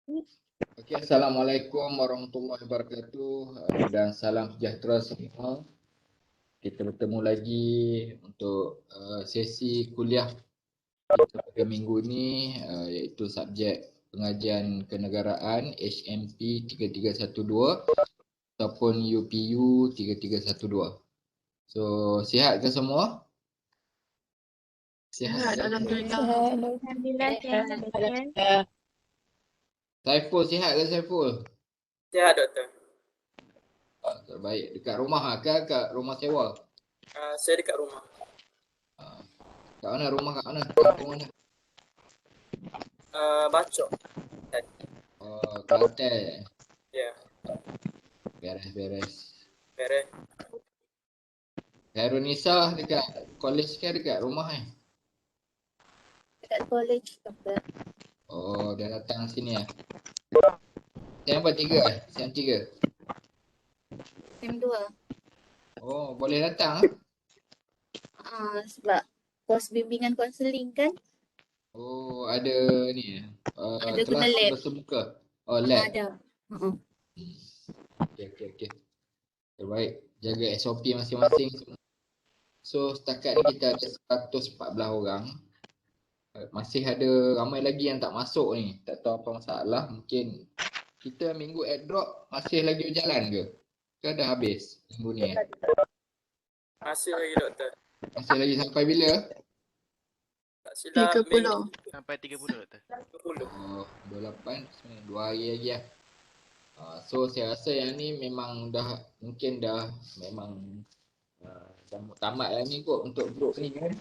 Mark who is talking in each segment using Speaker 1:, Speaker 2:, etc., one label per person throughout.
Speaker 1: Okey, Assalamualaikum warahmatullahi wabarakatuh dan salam sejahtera semua. Kita bertemu lagi untuk sesi kuliah kita pada minggu ini iaitu subjek pengajian kenegaraan HMP 3312 ataupun UPU 3312. So, sihat ke semua? Sihat.
Speaker 2: Alhamdulillah.
Speaker 3: Alhamdulillah sihat doktor.
Speaker 1: Saiful sihat ke Saiful?
Speaker 4: Sihat doktor.
Speaker 1: Terbaik. Dekat rumah ke kat rumah sewa?
Speaker 4: Saya dekat rumah.
Speaker 1: Kat mana rumah kat mana? Kampung mana?
Speaker 4: Bacok.
Speaker 1: Oh, Kelantan.
Speaker 4: Ya,
Speaker 1: Beres-beres.
Speaker 4: beres.
Speaker 1: Khairunisa dekat college ke dekat rumah
Speaker 3: Dekat college doktor.
Speaker 1: Oh, dia datang sini Sem apa 3 Sem 3.
Speaker 3: Sem 2.
Speaker 1: Oh, boleh datang
Speaker 3: Sebab kos bimbingan konseling kan
Speaker 1: Oh, ada ni
Speaker 3: ada guna
Speaker 1: kelas
Speaker 3: lab.
Speaker 1: bersemuka. Oh, lab.
Speaker 3: Ada.
Speaker 1: Okey. Terbaik. Jaga SOP masing-masing. So, setakat ni kita ada 114 orang. Masih ada ramai lagi yang tak masuk ni. Tak tahu apa masalah. Mungkin kita minggu airdrop masih lagi berjalan ke? Ke dah habis minggu ni
Speaker 4: Masih lagi doktor.
Speaker 1: Masih lagi sampai bila?
Speaker 4: Tak silap
Speaker 2: 30.
Speaker 5: Sampai 30 doktor.
Speaker 4: 30.
Speaker 1: Oh, 28, 2 hari lagi lah. So saya rasa yang ni memang dah mungkin dah memang dah tamat lah ni kot untuk grup ni kan.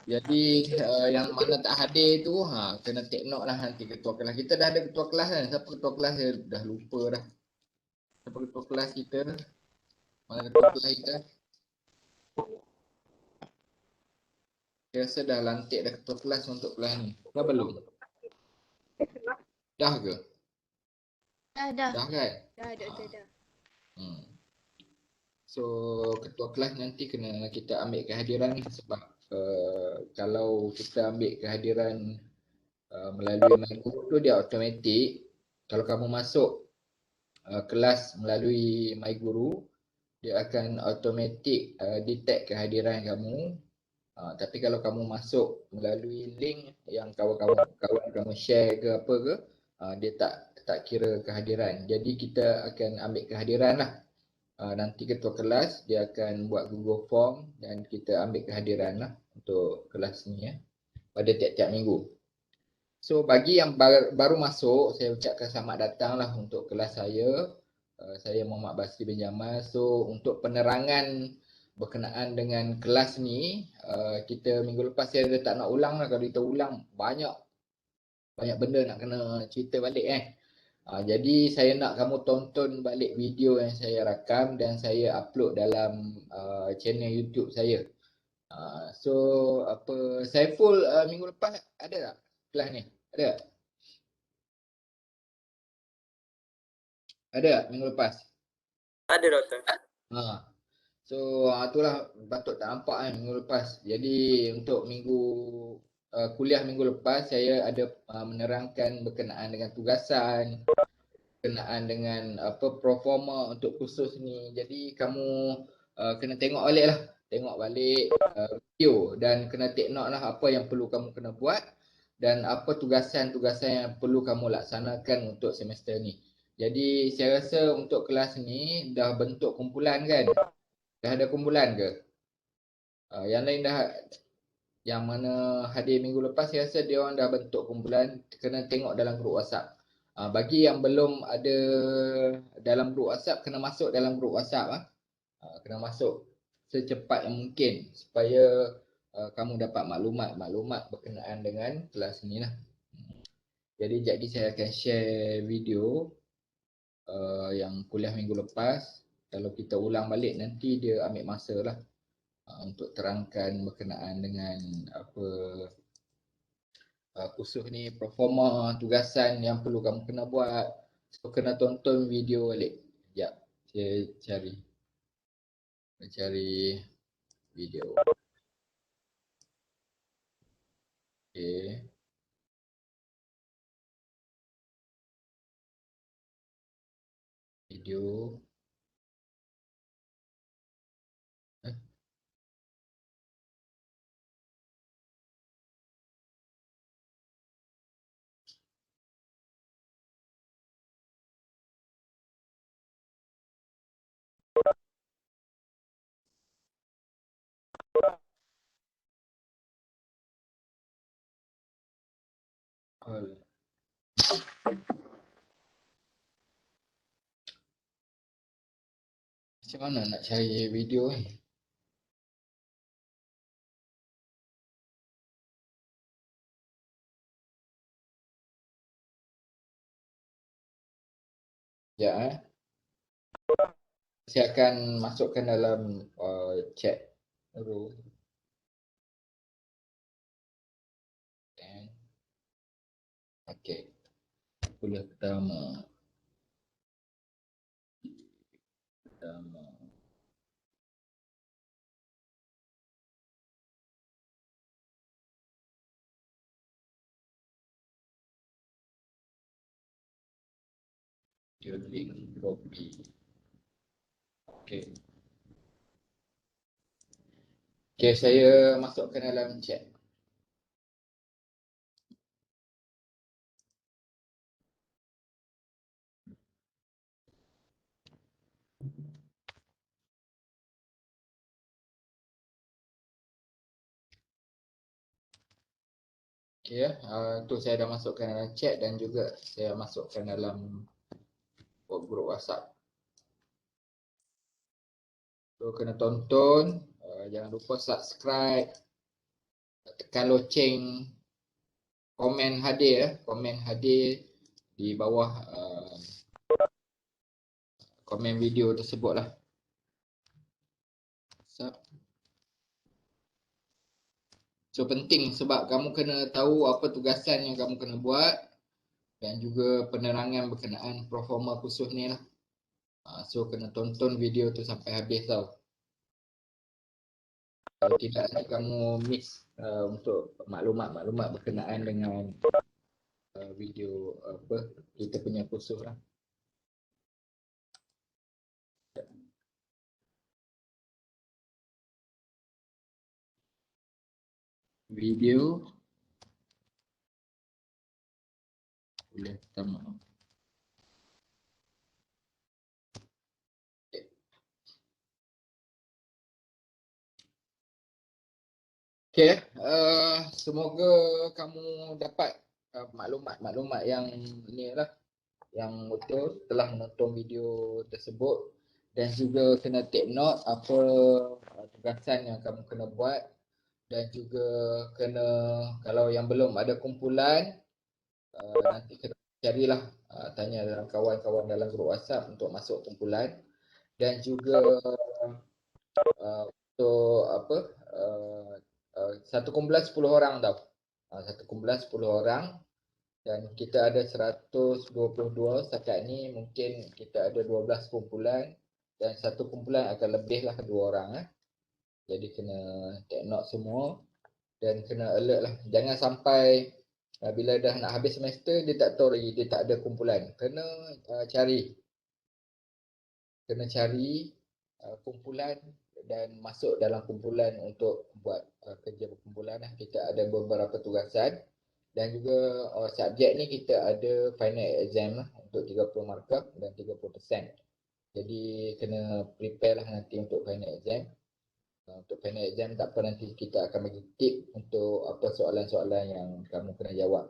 Speaker 1: Jadi yang mana tak hadir tu kena take note lah nanti ketua kelas. Kita dah ada ketua kelas kan. Siapa ketua kelas saya dah lupa dah. Siapa ketua kelas kita? Mana ketua kelas kita? Saya rasa dah lantik dah ketua kelas untuk kelas ni. Dah belum? Dah ke?
Speaker 3: Dah.
Speaker 1: Dah kan?
Speaker 3: Dah doktor dah.
Speaker 1: So ketua kelas nanti kena kita ambil kehadiran sebab kalau kita ambil kehadiran melalui MyGuru tu dia automatik. Kalau kamu masuk kelas melalui MyGuru, dia akan automatik detect kehadiran kamu. Tapi kalau kamu masuk melalui link yang kawan kamu share ke apa ke, dia tak kira kehadiran. Jadi kita akan ambil kehadiran lah. Nanti ketua kelas dia akan buat Google Form dan kita ambil kehadiran lah untuk kelas ni pada tiap-tiap minggu. So bagi yang baru masuk, saya ucapkan selamat datang lah untuk kelas saya. Saya Muhammad Basri bin Jamal. So untuk penerangan berkenaan dengan kelas ni, kita minggu lepas saya dah tak nak ulang lah. Kalau kita ulang banyak benda nak kena cerita balik jadi saya nak kamu tonton balik video yang saya rakam dan saya upload dalam channel YouTube saya. So apa Saiful minggu lepas ada tak kelas ni? Ada tak? Ada tak minggu lepas?
Speaker 4: Ada doktor.
Speaker 1: So itulah patut tak nampak minggu lepas. Jadi untuk kuliah minggu lepas saya ada menerangkan berkenaan dengan tugasan, berkenaan dengan performa untuk kursus ni. Jadi kamu kena tengok balik lah. Tengok balik video dan kena take note lah apa yang perlu kamu kena buat dan apa tugasan-tugasan yang perlu kamu laksanakan untuk semester ni. Jadi saya rasa untuk kelas ni dah bentuk kumpulan kan? Dah ada kumpulan ke? Yang lain dah, yang mana hadir minggu lepas saya rasa dia orang dah bentuk kumpulan, kena tengok dalam grup WhatsApp. Bagi yang belum ada dalam grup WhatsApp, kena masuk dalam grup WhatsApp. Kena masuk secepat yang mungkin supaya kamu dapat maklumat berkenaan dengan kelas ni lah. Jadi saya akan share video yang kuliah minggu lepas. Kalau kita ulang balik nanti dia ambil masa lah untuk terangkan berkenaan dengan apa kursus ni, performa, tugasan yang perlu kamu kena buat. So kena tonton video balik. Sekejap, saya cari video. Okay. Video. Call. Macam mana nak cari video ni? Ya, saya akan masukkan dalam chat room. Okey. Kuliah pertama. Dia link copy. Okey. Okey, saya masukkan dalam chat. Okey ya, tu saya dah masukkan dalam chat dan juga saya masukkan dalam grup WhatsApp. So kena tonton, jangan lupa subscribe, tekan loceng, komen hadir ya, komen hadir di bawah komen video tersebut lah. So penting sebab kamu kena tahu apa tugasan yang kamu kena buat dan juga penerangan berkenaan performa kursus ni lah. So kena tonton video tu sampai habis tau. Kalau tidak nanti kamu miss untuk maklumat-maklumat berkenaan dengan video apa kita punya kursus lah. Video kuliah pertama. Okay, semoga kamu dapat maklumat-maklumat yang ni lah, yang betul setelah menonton video tersebut, dan juga kena take note apa tugasan yang kamu kena buat, dan juga kena kalau yang belum ada kumpulan nanti kena carilah, tanya dalam kawan-kawan dalam grup WhatsApp untuk masuk kumpulan, dan juga untuk apa satu kumpulan 10 orang tau. Satu kumpulan 10 orang dan kita ada 122 setakat ni, mungkin kita ada 12 kumpulan dan satu kumpulan akan lebih lah 2 orang Jadi kena take note semua dan kena alert lah. Jangan sampai bila dah nak habis semester dia tak tahu lagi dia tak ada kumpulan. Kena cari kumpulan dan masuk dalam kumpulan untuk buat kerja berkumpulan lah. Kita ada beberapa tugasan dan juga subjek ni kita ada final exam lah untuk 30 markah dan 30%. Jadi kena prepare lah nanti untuk final exam. Untuk final exam tak apa, nanti kita akan bagi tip untuk apa soalan-soalan yang kamu kena jawab.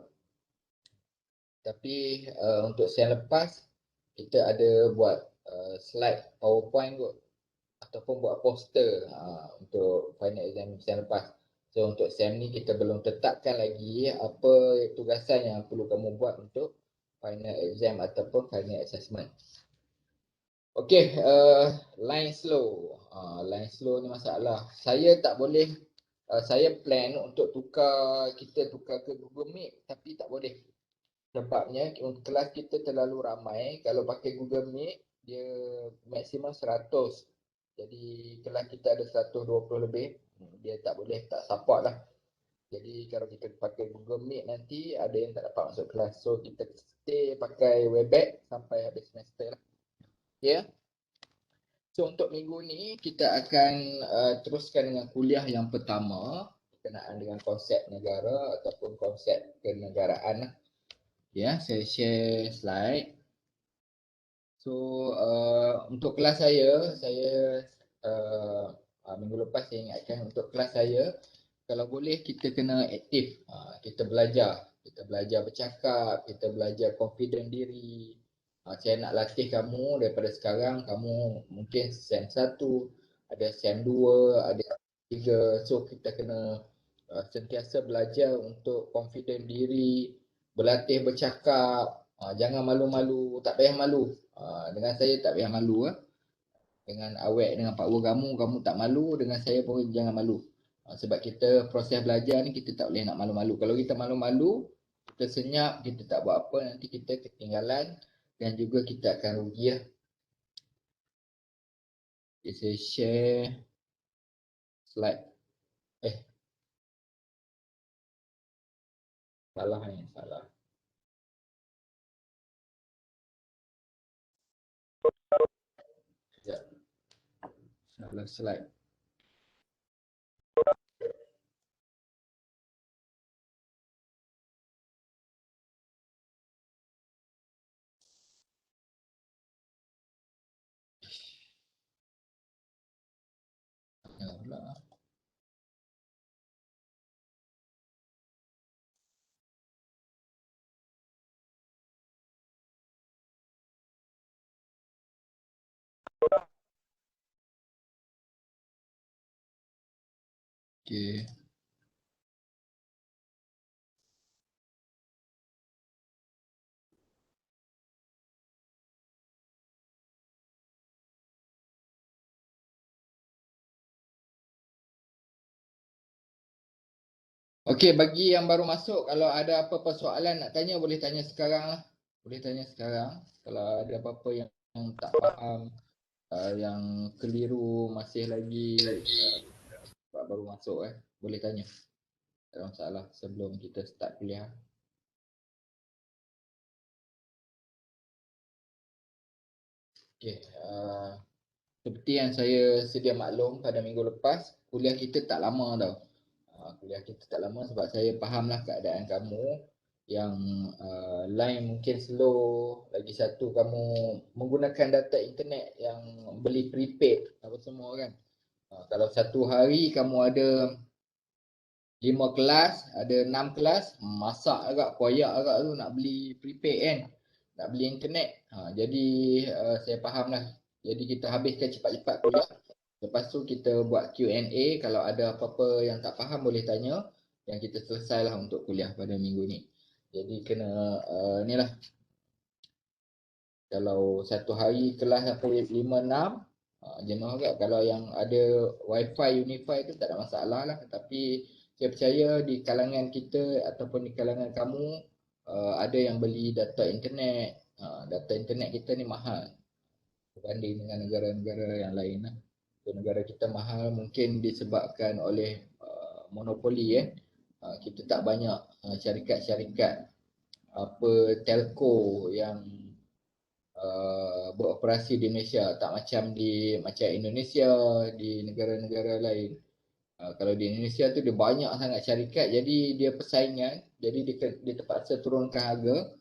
Speaker 1: Tapi untuk sem lepas kita ada buat slide PowerPoint kot ataupun buat poster untuk final exam sem lepas. So untuk sem ni kita belum tetapkan lagi apa tugasan yang perlu kamu buat untuk final exam ataupun final assessment. Okey, line slow. Line slow ni masalah. Saya tak boleh, saya plan untuk kita tukar ke Google Meet tapi tak boleh. Sebabnya kelas kita terlalu ramai. Kalau pakai Google Meet dia maksimum 100. Jadi kelas kita ada 120 lebih, dia tak boleh, tak support lah. Jadi kalau kita pakai Google Meet nanti ada yang tak dapat masuk kelas. So kita stay pakai Webex sampai habis semester lah. Ya. So untuk minggu ni kita akan teruskan dengan kuliah yang pertama berkenaan dengan konsep negara ataupun konsep kenegaraan. Ya, saya share slide. So untuk kelas saya minggu lepas saya ingatkan untuk kelas saya, kalau boleh kita kena aktif. Kita belajar bercakap, kita belajar confident diri. Saya nak latih kamu daripada sekarang, kamu mungkin SEM 1, ada SEM 2, ada 3. So kita kena sentiasa belajar untuk confident diri, berlatih bercakap. Jangan malu-malu, tak payah malu. Dengan saya tak payah malu. Dengan awek, dengan pak guru kamu tak malu. Dengan saya pun jangan malu. Sebab kita proses belajar ni kita tak boleh nak malu-malu. Kalau kita malu-malu, kita senyap, kita tak buat apa, nanti kita ketinggalan dan juga kita akan rugi. Okay, saya share slide. Salah ni, salah. Sekejap. Salah slide. Jangan pula. Okay. Okey, bagi yang baru masuk, kalau ada apa-apa soalan nak tanya, boleh tanya sekarang lah. Boleh tanya sekarang. Kalau ada apa-apa yang tak faham, yang keliru, masih lagi baru masuk, boleh tanya. Tak ada masalah sebelum kita start kuliah. Okey, seperti yang saya sedia maklum pada minggu lepas, kuliah kita tak lama tau. Kuliah kita tak lama sebab saya fahamlah keadaan kamu yang line mungkin slow, lagi satu kamu menggunakan data internet yang beli prepaid apa semua kan. Kalau satu hari kamu ada 5 kelas, ada 6 kelas, masak agak, koyak agak tu nak beli prepaid kan, nak beli internet. Jadi saya fahamlah. Jadi kita habiskan cepat-cepat kuliah. Lepas tu kita buat Q&A, kalau ada apa-apa yang tak faham boleh tanya, yang kita selesailah untuk kuliah pada minggu ni. Jadi kena ni lah, kalau satu hari kelas sampai 5-6, jenuh agak. Kalau yang ada wifi, unify tu tak ada masalah lah. Tapi saya percaya di kalangan kita ataupun di kalangan kamu, ada yang beli data internet. Data internet kita ni mahal berbanding dengan negara-negara yang lain lah. Negara kita mahal mungkin disebabkan oleh monopoli kita tak banyak syarikat-syarikat apa telco yang beroperasi di Indonesia, tak macam Indonesia di negara-negara lain. Kalau di Indonesia tu dia banyak sangat syarikat, jadi dia persaingan, jadi dia terpaksa turunkan harga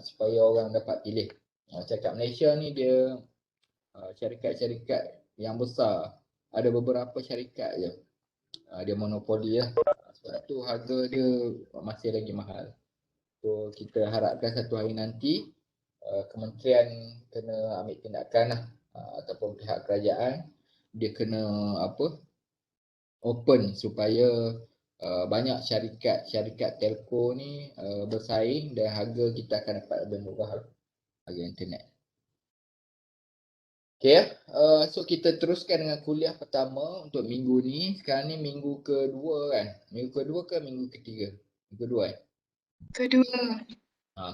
Speaker 1: supaya orang dapat pilih. Cakap Malaysia ni dia syarikat-syarikat yang besar, ada beberapa syarikat je dia monopoli lah. Sebab tu harga dia masih lagi mahal. So kita harapkan satu hari nanti kementerian kena ambil tindakan lah, ataupun pihak kerajaan dia kena open supaya banyak syarikat telco ni bersaing dan harga kita akan dapat lebih murah harga internet. Okay, so kita teruskan dengan kuliah pertama untuk minggu ni. Sekarang ni minggu kedua kan? Minggu kedua ke minggu ketiga? Minggu kedua
Speaker 3: Kedua.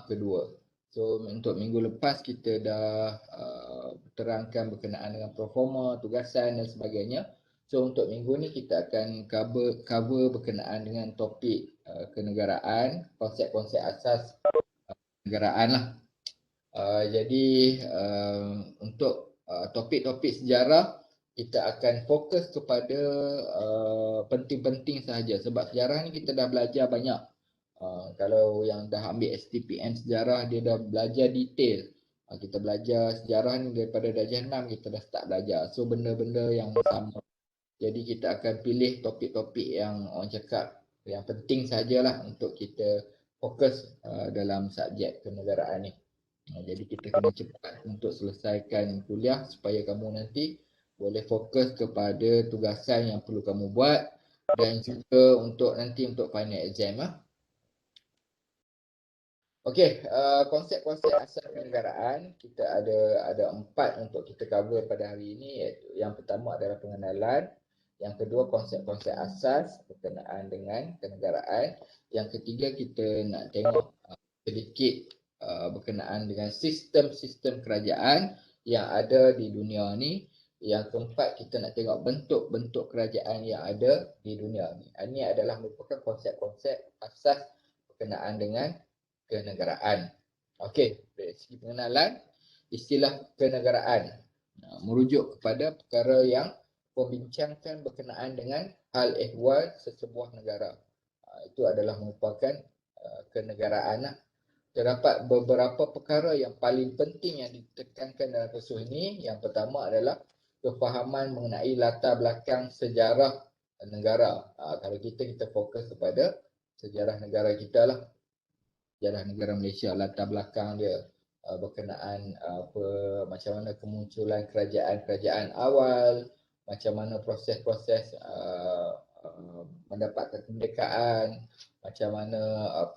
Speaker 1: Kedua. So untuk minggu lepas kita dah terangkan berkenaan dengan proforma, tugasan dan sebagainya. So untuk minggu ni kita akan cover berkenaan dengan topik kenegaraan, konsep-konsep asas kenegaraan lah. Jadi untuk topik-topik sejarah kita akan fokus kepada penting-penting sahaja sebab sejarah ni kita dah belajar banyak. Kalau yang dah ambil STPN sejarah dia dah belajar detail. Kita belajar sejarah ni daripada darjah 6 kita dah start belajar. So benda-benda yang sama. Jadi kita akan pilih topik-topik yang orang cakap yang penting sajalah untuk kita fokus dalam subjek kenegaraan ni. Jadi kita kena cepat untuk selesaikan kuliah supaya kamu nanti boleh fokus kepada tugasan yang perlu kamu buat dan juga untuk nanti untuk final exam lah. Okey, konsep-konsep asas kenegaraan kita ada 4 untuk kita cover pada hari ini, iaitu yang pertama adalah pengenalan, yang kedua konsep-konsep asas berkenaan dengan kenegaraan, yang ketiga kita nak tengok sedikit berkenaan dengan sistem-sistem kerajaan yang ada di dunia ni. Yang keempat kita nak tengok bentuk-bentuk kerajaan yang ada di dunia ni. Ini adalah merupakan konsep-konsep asas berkenaan dengan kenegaraan. Okey, dari segi pengenalan, istilah kenegaraan merujuk kepada perkara yang membincangkan berkenaan dengan hal ehwal sesebuah negara. Itu adalah merupakan kenegaraan. Terdapat beberapa perkara yang paling penting yang ditekankan dalam kursus ini. Yang pertama adalah kefahaman mengenai latar belakang sejarah negara. Kalau kita fokus kepada sejarah negara kita lah. Sejarah negara Malaysia, latar belakang dia berkenaan apa, macam mana kemunculan kerajaan-kerajaan awal, macam mana proses-proses mendapatkan kemerdekaan, macam mana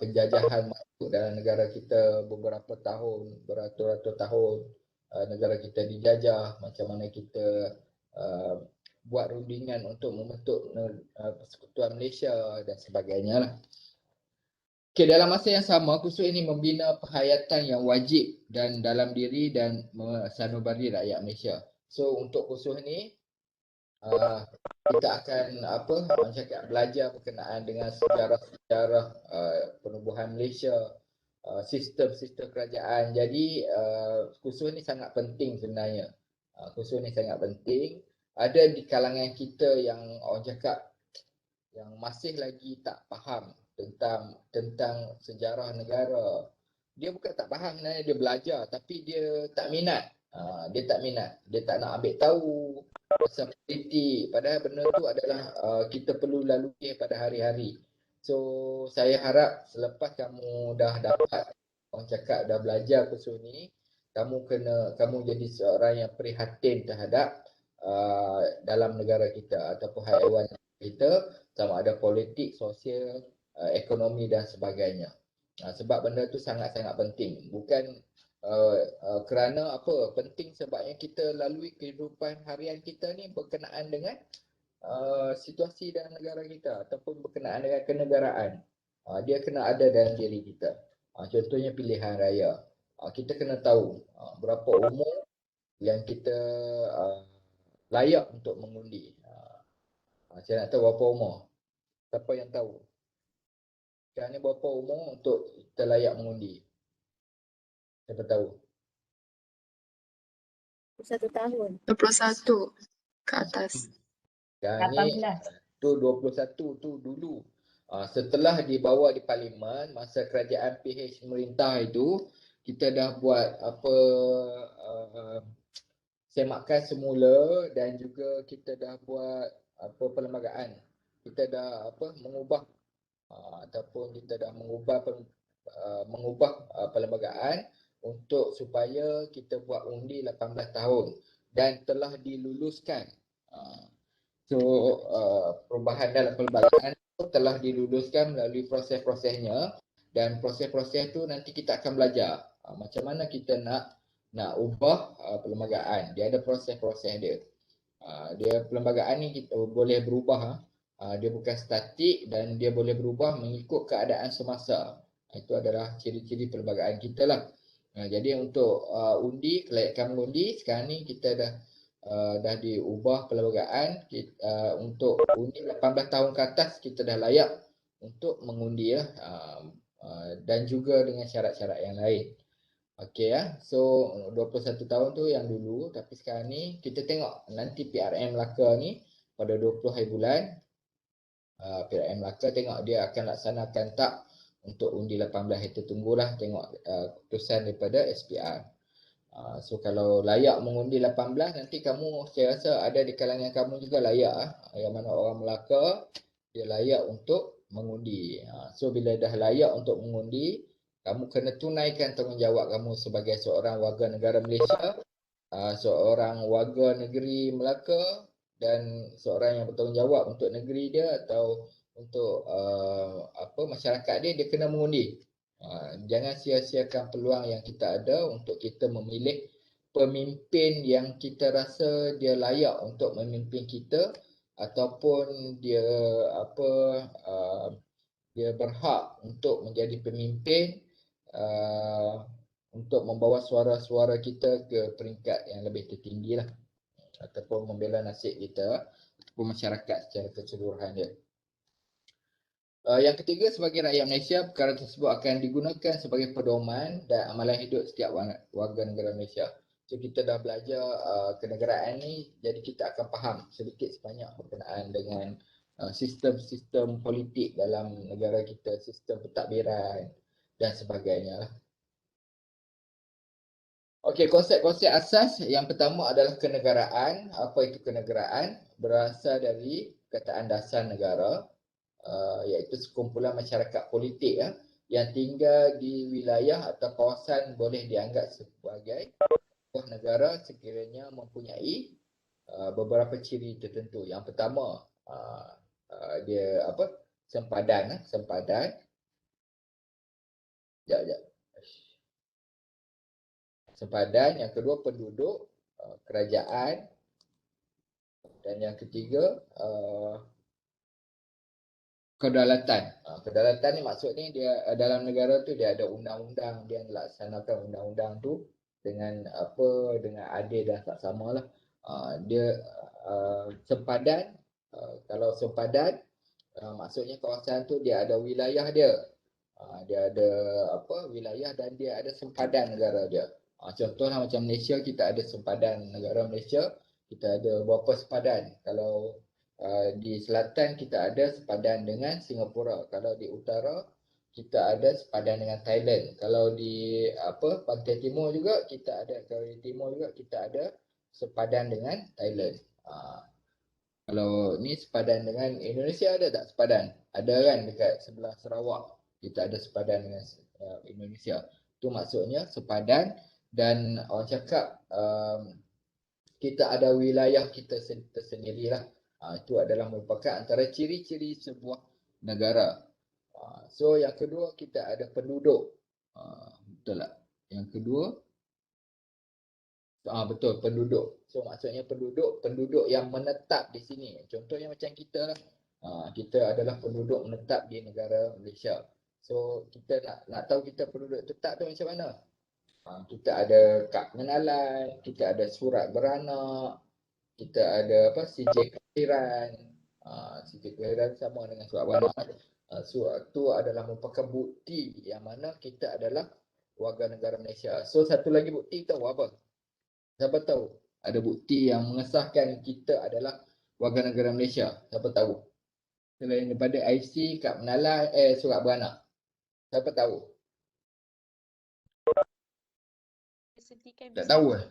Speaker 1: penjajahan masuk dalam negara kita beberapa tahun, beratus-ratus tahun negara kita dijajah, macam mana kita buat rundingan untuk membentuk Persekutuan Malaysia dan sebagainya lah. Okay, dalam masa yang sama, kursus ini membina penghayatan yang wajib dan dalam diri dan sanubari rakyat Malaysia. So untuk kursus ini kita akan orang cakap belajar berkenaan dengan sejarah-sejarah penubuhan Malaysia, sistem-sistem kerajaan. Jadi kursus ini sangat penting sebenarnya. Kursus ini sangat penting. Ada di kalangan kita yang orang cakap yang masih lagi tak faham tentang sejarah negara. Dia bukan tak faham sebenarnya, dia belajar tapi dia tak minat. Dia tak minat, dia tak nak ambil tahu pasal politik. Padahal benda tu adalah kita perlu lalui pada hari-hari. So saya harap selepas kamu dah dapat, orang cakap dah belajar kursus ni, kamu jadi seorang yang prihatin terhadap dalam negara kita ataupun haiwan kita, sama ada politik, sosial, ekonomi dan sebagainya. Sebab benda tu sangat-sangat penting. Bukan kerana apa penting sebabnya kita lalui kehidupan harian kita ni berkenaan dengan situasi dalam negara kita ataupun berkenaan dengan kenegaraan. Dia kena ada dalam diri kita. Contohnya pilihan raya. Kita kena tahu berapa umur yang kita layak untuk mengundi. Saya nak tahu berapa umur. Siapa yang tahu? Sekarang ni berapa umur untuk kita layak mengundi? Siapa tahu?
Speaker 3: 1 tahun.
Speaker 2: 21 ke atas.
Speaker 1: Sekarang ni tu 21 tu dulu. Setelah dibawa di parlimen, masa kerajaan PH memerintah itu, kita dah buat semakan semula dan juga kita dah buat perlembagaan. Kita dah mengubah ataupun kita dah mengubah perlembagaan untuk supaya kita buat undi 18 tahun dan telah diluluskan. So perubahan dalam perlembagaan itu telah diluluskan melalui proses-prosesnya dan proses-proses tu nanti kita akan belajar macam mana kita nak ubah perlembagaan. Dia ada proses-proses dia. Dia perlembagaan ni kita boleh berubah. Dia bukan statik dan dia boleh berubah mengikut keadaan semasa. Itu adalah ciri-ciri perlembagaan kita lah. Jadi untuk undi, kelayakan mengundi, sekarang ni kita dah diubah perlembagaan. Untuk undi 18 tahun ke atas kita dah layak untuk mengundi lah. Dan juga dengan syarat-syarat yang lain. Okey ya. So 21 tahun tu yang dulu, tapi sekarang ni kita tengok nanti PRM Melaka ni pada 20 hari bulan, PRM Melaka tengok dia akan laksanakan tak untuk undi 18. Kita tunggulah tengok keputusan daripada SPR. So kalau layak mengundi 18, nanti kamu saya rasa ada di kalangan kamu juga layak yang mana orang Melaka dia layak untuk mengundi. So bila dah layak untuk mengundi, kamu kena tunaikan tanggungjawab kamu sebagai seorang warga negara Malaysia, seorang warga negeri Melaka dan seorang yang bertanggungjawab untuk negeri dia atau untuk masyarakat dia kena mengundi. Jangan sia-siakan peluang yang kita ada untuk kita memilih pemimpin yang kita rasa dia layak untuk memimpin kita ataupun dia dia berhak untuk menjadi pemimpin untuk membawa suara-suara kita ke peringkat yang lebih tertinggi lah, ataupun membela nasib kita ataupun masyarakat secara keseluruhan dia. Yang ketiga, sebagai rakyat Malaysia, perkara tersebut akan digunakan sebagai pedoman dan amalan hidup setiap warga negara Malaysia. So kita dah belajar kenegaraan ni, jadi kita akan faham sedikit sebanyak berkenaan dengan sistem-sistem politik dalam negara kita, sistem pentadbiran dan sebagainya lah. Okey, konsep-konsep asas yang pertama adalah kenegaraan. Apa itu kenegaraan? Berasal dari perkataan dasar negara, iaitu sekumpulan masyarakat politik yang tinggal di wilayah atau kawasan boleh dianggap sebagai sebuah negara sekiranya mempunyai beberapa ciri tertentu. Yang pertama, dia sempadan. Sempadan. Yang kedua, penduduk, kerajaan, dan yang ketiga, kedaulatan. Kedaulatan ni maksudnya dia dalam negara tu dia ada undang-undang, dia melaksanakan undang-undang tu dengan dengan adil dan saksama lah. Dia sempadan. Kalau sempadan maksudnya kawasan tu dia ada wilayah dia. Dia ada wilayah dan dia ada sempadan negara dia. Contohlah macam Malaysia, kita ada sempadan negara Malaysia, kita ada berapa sempadan. Kalau di selatan kita ada sepadan dengan Singapura. Kalau di utara kita ada sepadan dengan Thailand. Kalau di pantai timur juga kita ada, kalau di timur juga kita ada sepadan dengan Thailand. Kalau ni sepadan dengan Indonesia ada tak sepadan? Ada kan dekat sebelah Sarawak. Kita ada sepadan dengan Indonesia. Itu maksudnya sepadan, dan orang cakap kita ada wilayah kita tersendirilah. Itu adalah merupakan antara ciri-ciri sebuah negara. So yang kedua, kita ada penduduk. Betul tak? Yang kedua, betul, penduduk. So maksudnya penduduk yang menetap di sini. Contohnya macam kita lah. Kita adalah penduduk menetap di negara Malaysia. So kita nak tahu kita penduduk tetap tu macam mana? Kita ada kad pengenalan, kita ada surat beranak, kita ada CJ kelahiran. CJ kelahiran sama dengan surat beranak. Surat tu adalah merupakan bukti yang mana kita adalah warga negara Malaysia. So satu lagi bukti tahu apa? Siapa tahu? Ada bukti yang mengesahkan kita adalah warga negara Malaysia. Siapa tahu? Selain daripada IC, kad pengenalan, surat beranak. Siapa tahu? Tak tahu eh?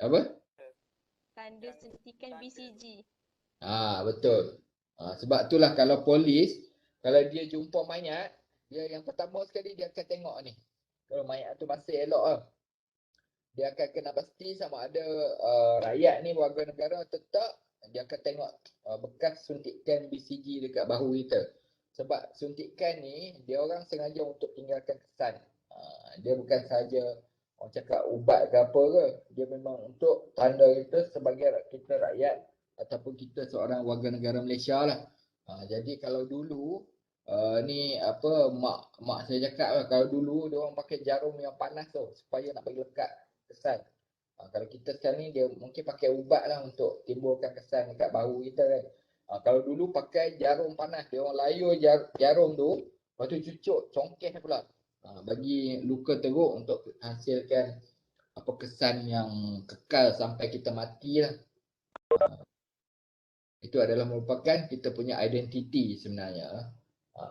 Speaker 1: Apa?
Speaker 5: Tanda suntikan BCG.
Speaker 1: Betul. Sebab itulah kalau polis, kalau dia jumpa mayat, dia yang pertama sekali dia akan tengok ni. Kalau mayat tu masih elok lah, dia akan kena pasti sama ada rakyat ni warga negara atau tak. Dia akan tengok bekas suntikan BCG dekat bahu kita. Sebab suntikan ni, dia orang sengaja untuk tinggalkan kesan. Dia bukan sahaja orang cakap ubat ke apa ke. Dia memang untuk tanda kita sebagai kita rakyat ataupun kita seorang warga negara Malaysia lah. Jadi kalau dulu mak saya cakap lah, kalau dulu dia orang pakai jarum yang panas tu supaya nak bagi lekat kesan. Kalau kita sekarang ni dia mungkin pakai ubat lah untuk timbulkan kesan dekat bahu kita kan. Kalau dulu pakai jarum panas, dia orang layur jarum tu, lepas tu cucuk congkeh pula. bagi luka teruk untuk hasilkan apa kesan yang kekal sampai kita mati lah. Itu adalah merupakan kita punya identiti sebenarnya.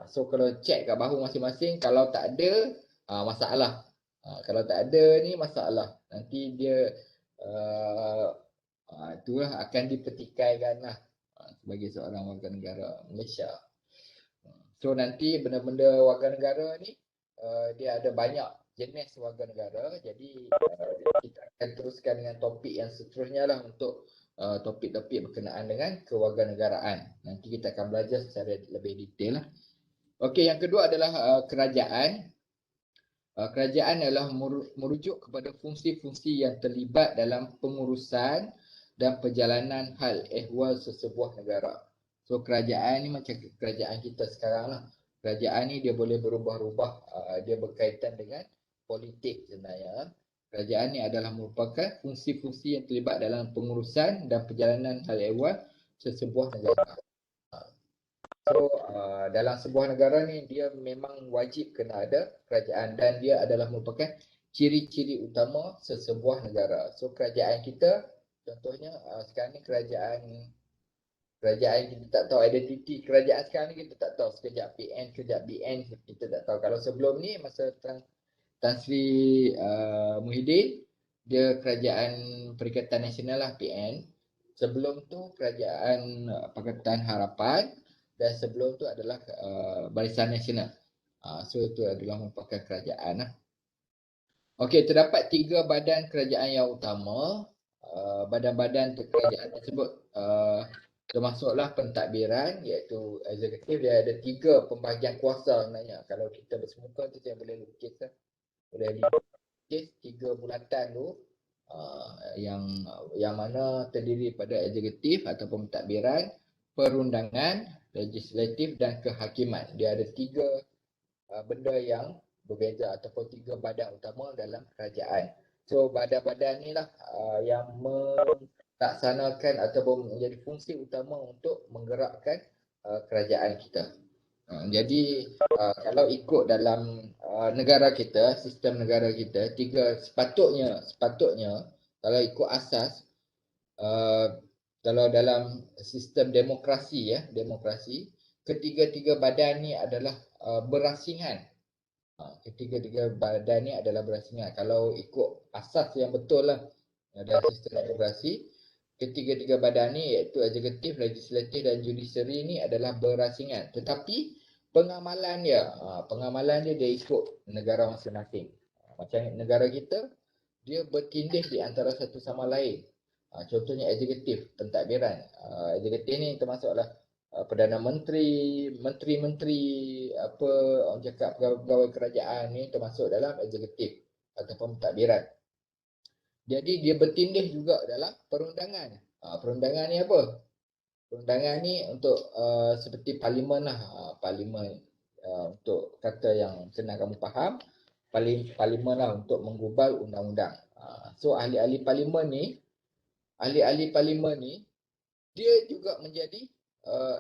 Speaker 1: So kalau check kat bahu masing-masing, kalau tak ada masalah. Kalau tak ada ni masalah. Nanti dia itulah akan dipetikaikan lah sebagai seorang warga negara Malaysia. So nanti benda-benda warga negara ni dia ada banyak jenis warga negara. Jadi kita akan teruskan dengan topik yang seterusnya lah untuk topik-topik berkenaan dengan kewarganegaraan. Nanti kita akan belajar secara lebih detail lah. Okey, yang kedua adalah kerajaan. Kerajaan adalah merujuk kepada fungsi-fungsi yang terlibat dalam pengurusan dan perjalanan hal ehwal sesebuah negara. So kerajaan ni macam kerajaan kita sekarang lah. Kerajaan ni dia boleh berubah-ubah, dia berkaitan dengan politik sebenarnya. Kerajaan ni adalah merupakan fungsi-fungsi yang terlibat dalam pengurusan dan perjalanan hal ehwal sesebuah negara. So dalam sebuah negara ni dia memang wajib kena ada kerajaan dan dia adalah merupakan ciri-ciri utama sesebuah negara. So kerajaan kita contohnya sekarang ni kerajaan kita tak tahu identiti kerajaan sekarang ni, kita tak tahu sekejap PN, sekejap BN, kita tak tahu. Kalau sebelum ni masa Tan Sri Muhyiddin, dia kerajaan Perikatan Nasional lah PN. Sebelum tu kerajaan Pakatan Harapan dan sebelum tu adalah Barisan Nasional. So itu adalah merupakan kerajaan lah. Okey, terdapat 3 badan kerajaan yang utama. Badan-badan kerajaan tersebut termasuklah pentadbiran iaitu eksekutif. Dia ada 3 pembahagian kuasa sebenarnya. Kalau kita bersemuka tu saya boleh lukis lah. Boleh lukis 3 bulatan tu yang mana terdiri pada eksekutif ataupun pentadbiran, perundangan, legislatif dan kehakiman. Dia ada 3 benda yang berbeza ataupun 3 badan utama dalam kerajaan. So badan-badan ni lah yang melaksanakan ataupun menjadi fungsi utama untuk menggerakkan kerajaan kita. Jadi kalau ikut dalam negara kita, sistem negara kita, sepatutnya kalau ikut asas, kalau dalam sistem demokrasi ketiga-tiga badan ni adalah berasingan. Ketiga-tiga badan ni adalah berasingan. Kalau ikut asas yang betul lah dalam sistem demokrasi, ketiga-tiga badan ni iaitu eksekutif, legislatif dan judiciary ni adalah berasingan. Tetapi pengamalan dia ikut negara masing-masing. Macam negara kita, dia bertindih di antara satu sama lain. Contohnya eksekutif, pentadbiran. Eksekutif ni termasuklah Perdana Menteri, menteri-menteri, apa orang cakap pegawai kerajaan ni termasuk dalam eksekutif ataupun pentadbiran. Jadi dia bertindih juga dalam perundangan. Perundangan ni apa? Perundangan ni untuk seperti parlimen lah. Parlimen untuk kata yang senang kamu faham, parlimen lah untuk menggubal undang-undang. So ahli-ahli parlimen ni dia juga menjadi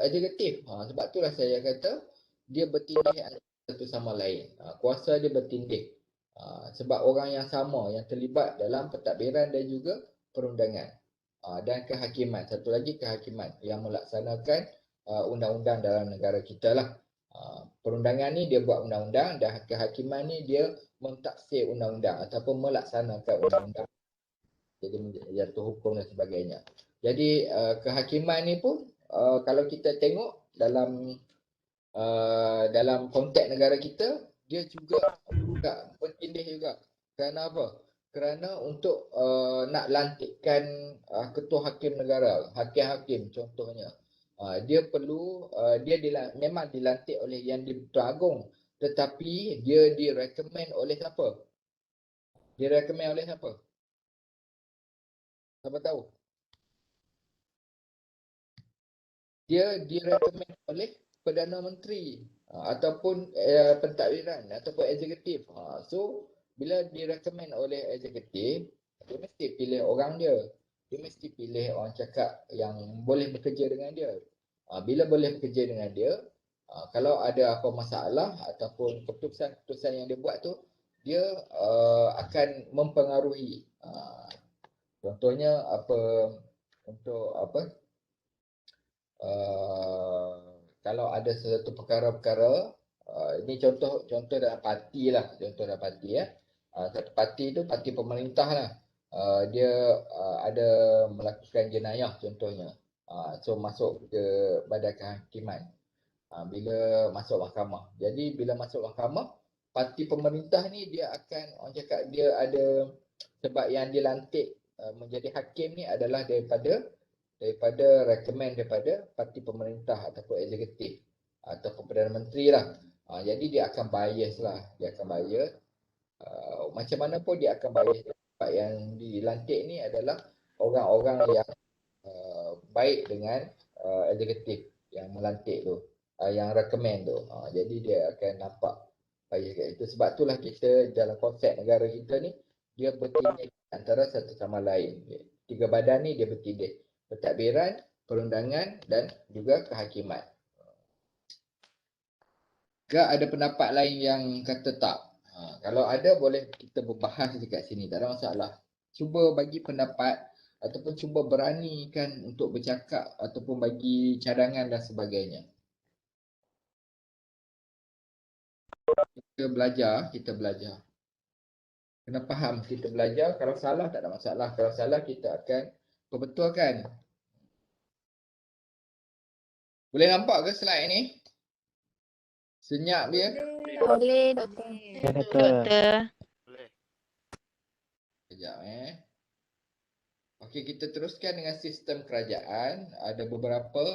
Speaker 1: eksekutif. Sebab itulah saya kata dia bertindih antara satu sama lain. Kuasa dia bertindih. Sebab orang yang sama yang terlibat dalam pentadbiran dan juga perundangan. Dan kehakiman. Satu lagi kehakiman yang melaksanakan undang-undang dalam negara kita lah. Perundangan ni dia buat undang-undang dan kehakiman ni dia mentaksir undang-undang ataupun melaksanakan undang-undang. Jadi jatuh hukum dan sebagainya. Jadi kehakiman ni pun kalau kita tengok dalam konteks negara kita, dia juga bertindih juga. Kerana apa? Kerana untuk nak lantikkan ketua hakim negara, hakim-hakim contohnya, dia perlu memang dilantik oleh Yang di-Pertuan Agong, tetapi dia direkomend oleh siapa? Direkomend oleh siapa? Siapa tahu? Dia direkomend oleh Perdana Menteri ataupun pentadbiran ataupun eksekutif. So bila direkomend oleh eksekutif, dia mesti pilih orang dia. Dia mesti pilih orang cakap yang boleh bekerja dengan dia. Bila boleh bekerja dengan dia, Kalau ada apa masalah ataupun keputusan-keputusan yang dia buat tu, dia akan mempengaruhi. Contohnya apa, untuk apa, kalau ada sesuatu perkara-perkara, ini contoh dalam parti lah, contoh dalam parti ya. Satu parti tu parti pemerintah lah. Dia ada melakukan jenayah contohnya. So masuk ke badan kehakiman. Bila masuk mahkamah. Jadi bila masuk mahkamah, parti pemerintah ni dia akan, orang cakap dia ada, sebab yang dilantik menjadi hakim ni adalah daripada rekomen daripada parti pemerintah ataupun eksekutif ataupun Perdana Menteri lah. Jadi dia akan bias lah. Dia akan bias. Macam mana pun dia akan bias. Sebab yang dilantik ni adalah orang-orang yang baik dengan eksekutif yang melantik tu, yang rekomen tu. Jadi dia akan nampak bias kat itu. Sebab itulah kita dalam konsep negara kita ni, dia bertindih antara satu sama lain. 3 badan ni dia bertindih. Pentadbiran, perundangan dan juga kehakiman. Ke ada pendapat lain yang kata tak? Kalau ada, boleh kita berbahas dekat sini, tak ada masalah. Cuba bagi pendapat ataupun cuba beranikan untuk bercakap ataupun bagi cadangan dan sebagainya. Kita belajar. Kena faham, kita belajar. Kalau salah tak ada masalah. Kalau salah kita akan perbetulkan. Boleh nampak ke slide ni? Senyap dia.
Speaker 3: Boleh, Doktor.
Speaker 5: Doktor.
Speaker 1: Sekejap Okey, kita teruskan dengan sistem kerajaan. Ada beberapa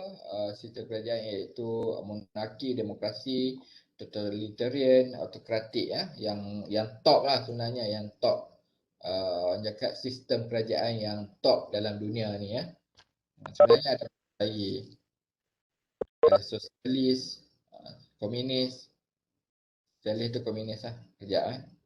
Speaker 1: sistem kerajaan, iaitu monarki, demokrasi, totalitarian, autokratik ya. Yang top lah sebenarnya, yang top. Orang cakap sistem kerajaan yang top dalam dunia ni ya. Sebenarnya ada lagi. Ada sosialis, komunis. Sosialis tu komunis lah. Sekejap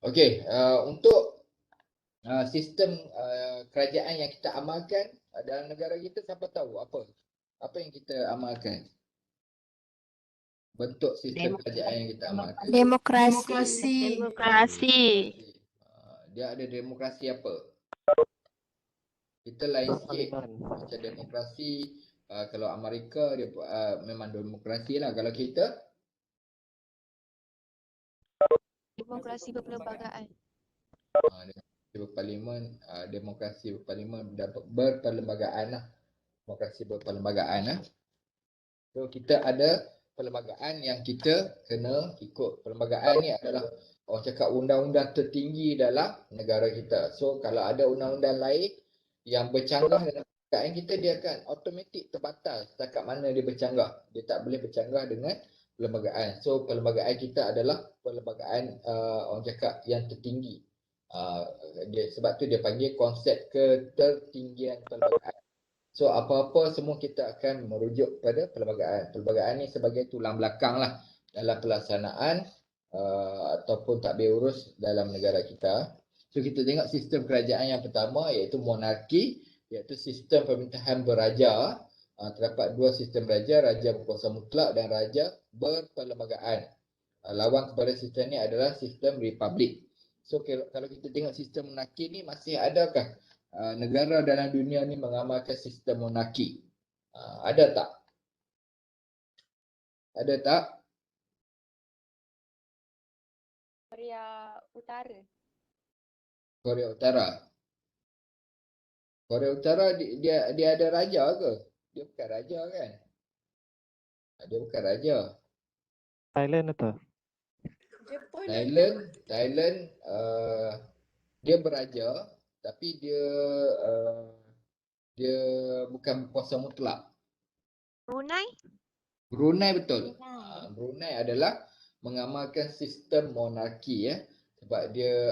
Speaker 1: Okey, untuk sistem kerajaan yang kita amalkan dalam negara kita, siapa tahu apa yang kita amalkan? Bentuk sistem kerajaan yang kita amalkan.
Speaker 2: Demokrasi.
Speaker 1: Dia ada demokrasi apa? Kita lain sikit. Macam demokrasi, kalau Amerika dia memang demokrasi lah. Kalau kita
Speaker 5: Demokrasi berperlembagaan.
Speaker 1: Demokrasi berparlimen berperlembagaan lah. Demokrasi berperlembagaan lah. So kita ada perlembagaan yang kita kena ikut. Perlembagaan ni adalah, orang cakap, undang-undang tertinggi dalam negara kita. So kalau ada undang-undang lain yang bercanggah dengan perlembagaan kita, dia akan automatik terbatal setakat mana dia bercanggah. Dia tak boleh bercanggah dengan perlembagaan. So perlembagaan kita adalah perlembagaan orang cakap yang tertinggi. Sebab tu dia panggil konsep ketertinggian perlembagaan. So apa-apa semua kita akan merujuk pada perlembagaan. Perlembagaan ni sebagai tulang belakang lah dalam pelaksanaan ataupun tadbir urus dalam negara kita. So kita tengok sistem kerajaan yang pertama, iaitu monarki, iaitu sistem pemerintahan beraja. Terdapat 2 sistem raja berkuasa mutlak dan raja berperlembagaan. Lawan kepada sistem ni adalah sistem republik. So kalau kita tengok sistem monarki ni, masih adakah negara dalam dunia ni mengamalkan sistem monarki? Ada tak? Ada tak?
Speaker 5: Korea Utara.
Speaker 1: Korea Utara. Korea Utara dia ada raja ke? Dia bukan raja kan? Dia bukan raja.
Speaker 6: Thailand atau?
Speaker 1: Thailand dia beraja, tapi dia bukan berkuasa mutlak. Brunei betul. Brunei adalah mengamalkan sistem monarki ya. Sebab dia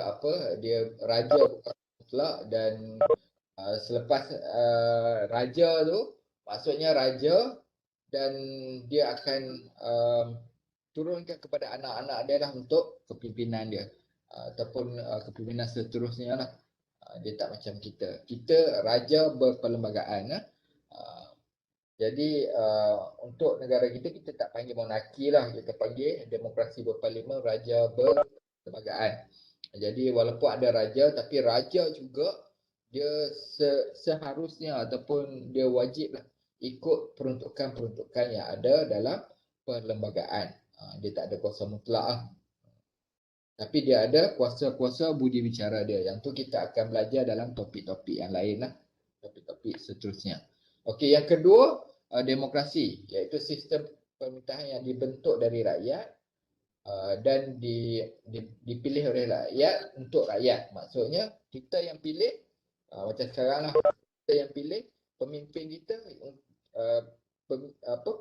Speaker 1: raja berkuasa mutlak, dan selepas raja tu, maksudnya raja, dan dia akan turunkan kepada anak-anak dia lah untuk kepimpinan dia. Ataupun kepimpinan seterusnya lah. Dia tak macam kita. Kita raja berperlembagaan. Jadi untuk negara kita, kita tak panggil monarki lah. Kita panggil demokrasi berparlimen, raja berperlembagaan. Jadi walaupun ada raja, tapi raja juga dia seharusnya ataupun dia wajib lah ikut peruntukan-peruntukan yang ada dalam perlembagaan. Dia tak ada kuasa mutlak lah. Tapi dia ada kuasa-kuasa budi bicara dia. Yang tu kita akan belajar dalam topik-topik yang lain lah. Topik-topik seterusnya. Okey, yang kedua, demokrasi. Iaitu sistem pemerintahan yang dibentuk dari rakyat dan dipilih oleh rakyat untuk rakyat. Maksudnya, kita yang pilih, macam sekarang lah, kita yang pilih, pemimpin kita,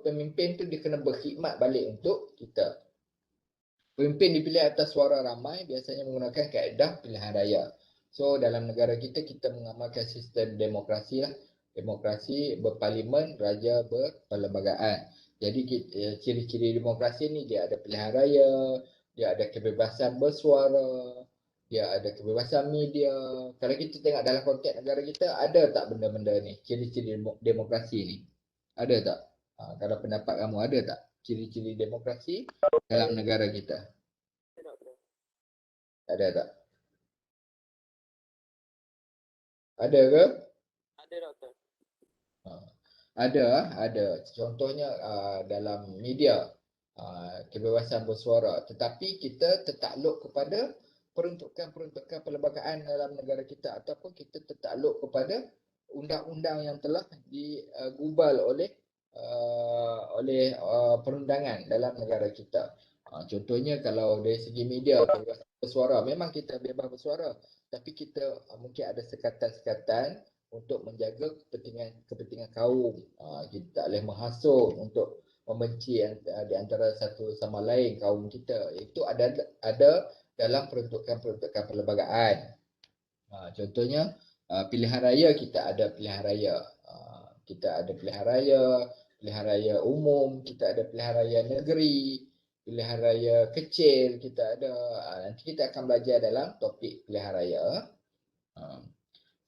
Speaker 1: pemimpin tu dia kena berkhidmat balik untuk kita. Pemimpin dipilih atas suara ramai, biasanya menggunakan kaedah pilihan raya. So dalam negara kita, kita mengamalkan sistem demokrasi lah. Demokrasi berparlimen, raja berperlembagaan. Jadi ciri-ciri demokrasi ni dia ada pilihan raya, dia ada kebebasan bersuara, dia ada kebebasan media. Kalau kita tengok dalam konteks negara kita, ada tak benda-benda ni, ciri-ciri demokrasi ni? Ada tak? Kalau pendapat kamu, ada tak ciri-ciri demokrasi dalam negara kita? Ada tak? Ada ke?
Speaker 4: Ada doktor.
Speaker 1: Ada. Contohnya dalam media, kebebasan bersuara. Tetapi kita tertakluk kepada peruntukan-peruntukan perlembagaan dalam negara kita, ataupun kita tertakluk kepada undang-undang yang telah digubal oleh perundangan dalam negara kita. Contohnya kalau dari segi media, bebas bersuara, memang kita bebas bersuara, tapi kita mungkin ada sekatan-sekatan untuk menjaga kepentingan kaum. Kita tak boleh menghasut untuk membenci di antara satu sama lain kaum kita. Itu ada dalam peruntukan-peruntukan perlembagaan. Contohnya pilihan raya, kita ada pilihan raya. Kita ada pilihan raya umum, kita ada pilihan raya negeri, pilihan raya kecil, kita ada. Nanti kita akan belajar dalam topik pilihan raya.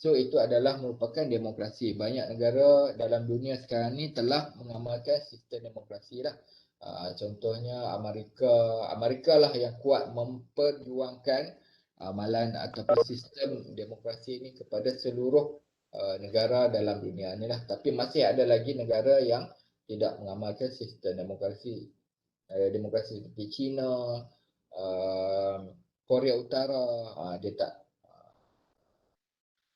Speaker 1: So itu adalah merupakan demokrasi. Banyak negara dalam dunia sekarang ni telah mengamalkan sistem demokrasi lah. Contohnya Amerika lah yang kuat memperjuangkan amalan ataupun sistem demokrasi ini kepada seluruh negara dalam dunia ni lah. Tapi masih ada lagi negara yang tidak mengamalkan sistem demokrasi. Demokrasi seperti China, Korea Utara, dia tak.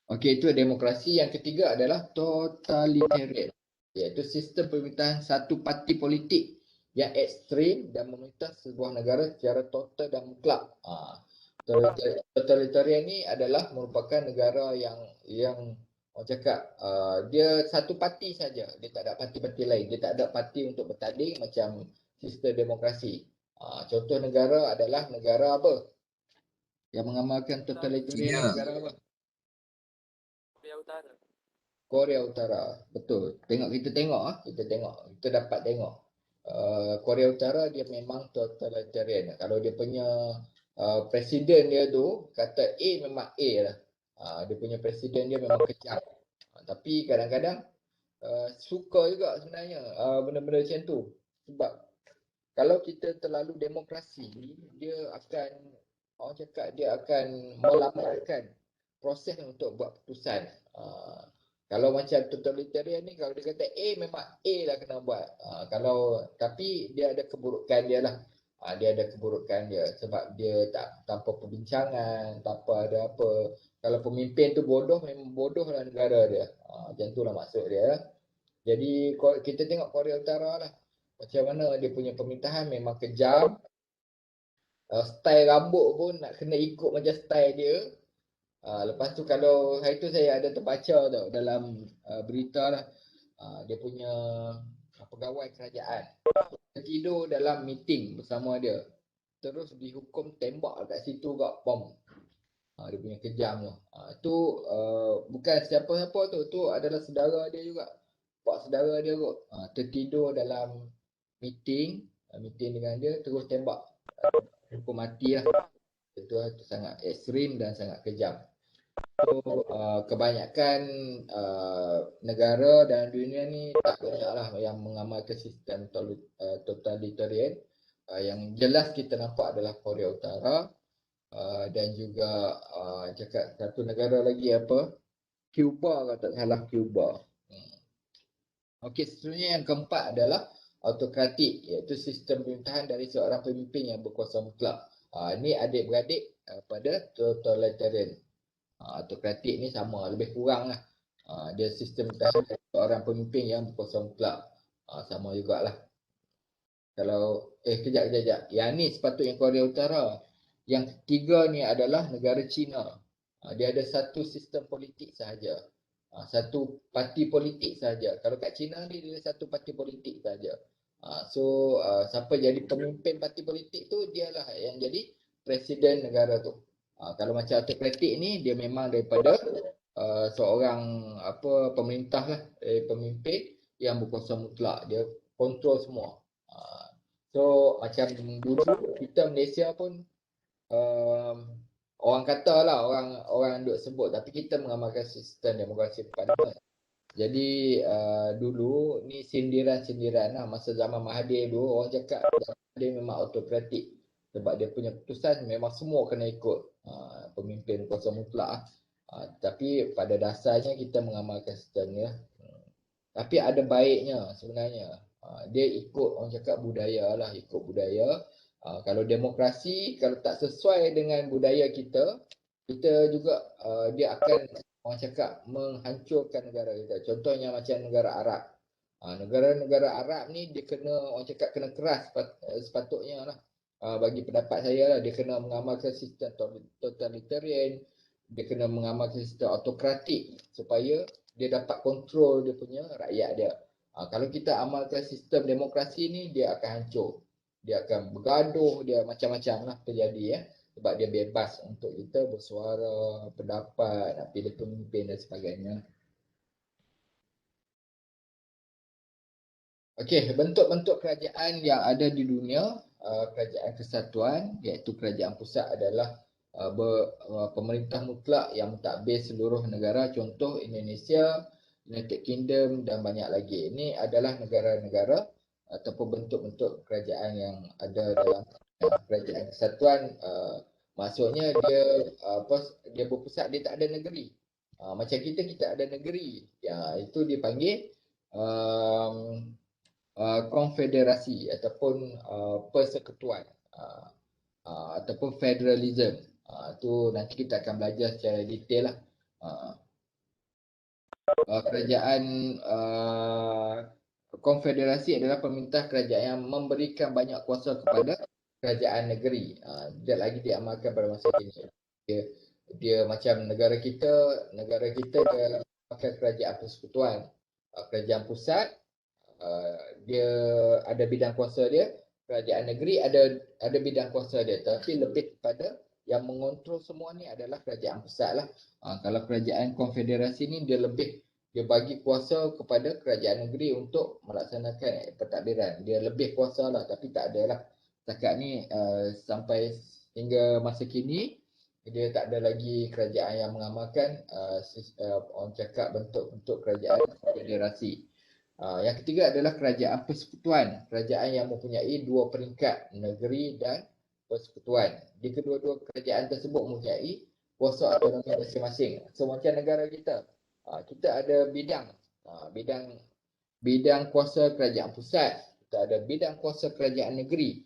Speaker 1: Okey, itu demokrasi. Yang ketiga adalah totalitarian, iaitu sistem pemerintahan satu parti politik yang ekstrim dan memerintah sebuah negara secara total dan mutlak. Totalitarian ni adalah merupakan negara yang orang cakap dia satu parti saja, dia tak ada parti-parti lain, dia tak ada parti untuk bertanding macam sistem demokrasi. Contoh negara adalah negara apa yang mengamalkan totalitarian? Negara apa?
Speaker 4: Utara.
Speaker 1: Korea Utara, betul. Kita dapat tengok. Korea Utara dia memang totalitarian. Kalau dia punya presiden dia tu kata A, memang A lah. Dia punya presiden dia memang kejam. Tapi kadang-kadang suka juga sebenarnya benda-benda macam tu. Sebab kalau kita terlalu demokrasi, dia akan, orang cakap, dia akan melambatkan proses untuk buat keputusan. Kalau macam totalitarian ni, kalau dia kata A, memang A lah kena buat. Tapi dia ada keburukan dia lah. Dia ada keburukan dia sebab dia tak tanpa perbincangan, tanpa ada apa. Kalau pemimpin tu bodoh, memang bodoh lah negara dia. Macam tu lah maksud dia. Jadi kita tengok Korea Utara lah. Macam mana dia punya pemerintahan memang kejam. Style rambut pun nak kena ikut macam style dia. Lepas tu kalau hari tu saya ada terbaca tau dalam berita lah, dia punya pegawai kerajaan tidur dalam meeting bersama dia, terus dihukum tembak kat situ kat bom. Dia punya kejam tu. Tu bukan siapa-siapa tu adalah saudara dia juga, pak saudara dia kot. Tertidur dalam meeting, meeting dengan dia, terus tembak. Hukum mati lah. Itu sangat ekstrim dan sangat kejam. So, kebanyakan negara dalam dunia ni tak banyak lah yang mengamalkan sistem totalitarian. Yang jelas kita nampak adalah Korea Utara dan juga cakap satu negara lagi apa? Cuba kalau tak salah, Cuba. Okey, seterusnya yang keempat adalah autokratik, iaitu sistem pemerintahan dari seorang pemimpin yang berkuasa mutlak. Ini adik-beradik pada totalitarian. Autokratik ni sama, lebih kurang lah. Dia sistem pemerintahan dari seorang pemimpin yang berkuasa mutlak. Sama jugalah. Kalau, kejap. Yang ni sepatutnya Korea Utara. Yang ketiga ni adalah negara China. Dia ada satu sistem politik sahaja. Satu parti politik saja. Kalau kat China ni dia satu parti politik saja. So siapa jadi pemimpin parti politik tu dialah yang jadi presiden negara tu. Kalau macam autokratik ni dia memang daripada seorang pemerintah lah, pemimpin yang berkuasa mutlak, dia kontrol semua. So macam dulu kita Malaysia pun orang kata lah, orang duk sebut, tapi kita mengamalkan sistem demokrasi parlimen. Jadi dulu ni sindiran-sindiran lah. Masa zaman Mahathir dulu orang cakap dia memang autokratik. Sebab dia punya keputusan memang semua kena ikut pemimpin kuasa mutlak. Tapi pada dasarnya kita mengamalkan sistem ni lah. Tapi ada baiknya sebenarnya. Dia ikut, orang cakap budaya lah, ikut budaya. Kalau demokrasi, kalau tak sesuai dengan budaya kita, kita juga dia akan, orang cakap, menghancurkan negara kita. Contohnya macam negara Arab. Negara-negara Arab ni dia kena, orang cakap, kena keras sepatutnya lah. Bagi pendapat saya lah, dia kena mengamalkan sistem totalitarian, dia kena mengamalkan sistem autokratik supaya dia dapat kontrol dia punya rakyat dia. Kalau kita amalkan sistem demokrasi ni, dia akan hancur. Dia akan bergaduh, dia macam-macam lah terjadi ya. Sebab dia bebas untuk kita bersuara, pendapat, nak pilih pemimpin dan sebagainya. Okey, bentuk-bentuk kerajaan yang ada di dunia, kerajaan kesatuan, iaitu kerajaan pusat adalah pemerintah mutlak yang mentadbir seluruh negara, contoh Indonesia, United Kingdom dan banyak lagi. Ini adalah negara-negara ataupun bentuk-bentuk kerajaan yang ada dalam kerajaan kesatuan. Maksudnya dia berpusat, dia tak ada negeri. Macam kita ada negeri. Itu dipanggil konfederasi ataupun persekutuan ataupun federalism. Itu nanti kita akan belajar secara detail lah. Kerajaan konfederasi adalah pemerintah kerajaan yang memberikan banyak kuasa kepada kerajaan negeri. Tidak lagi diamalkan pada masa ini. Dia macam negara kita dia pakai kerajaan persekutuan. Kerajaan pusat dia ada bidang kuasa dia, kerajaan negeri ada bidang kuasa dia, tapi lebih kepada yang mengontrol semua ni adalah kerajaan pusat lah. Kalau kerajaan konfederasi ni dia bagi kuasa kepada kerajaan negeri untuk melaksanakan pentadbiran. Dia lebih kuasa lah, tapi tak adalah setakat ni sampai hingga masa kini dia tak ada lagi kerajaan yang mengamalkan orang cakap bentuk-bentuk kerajaan konfederasi. Yang ketiga adalah kerajaan persekutuan, kerajaan yang mempunyai dua peringkat, negeri dan persekutuan. Di kedua-dua kerajaan tersebut mempunyai kuasa autonomi masing-masing. So macam negara kita, kita ada bidang kuasa kerajaan pusat, kita ada bidang kuasa kerajaan negeri.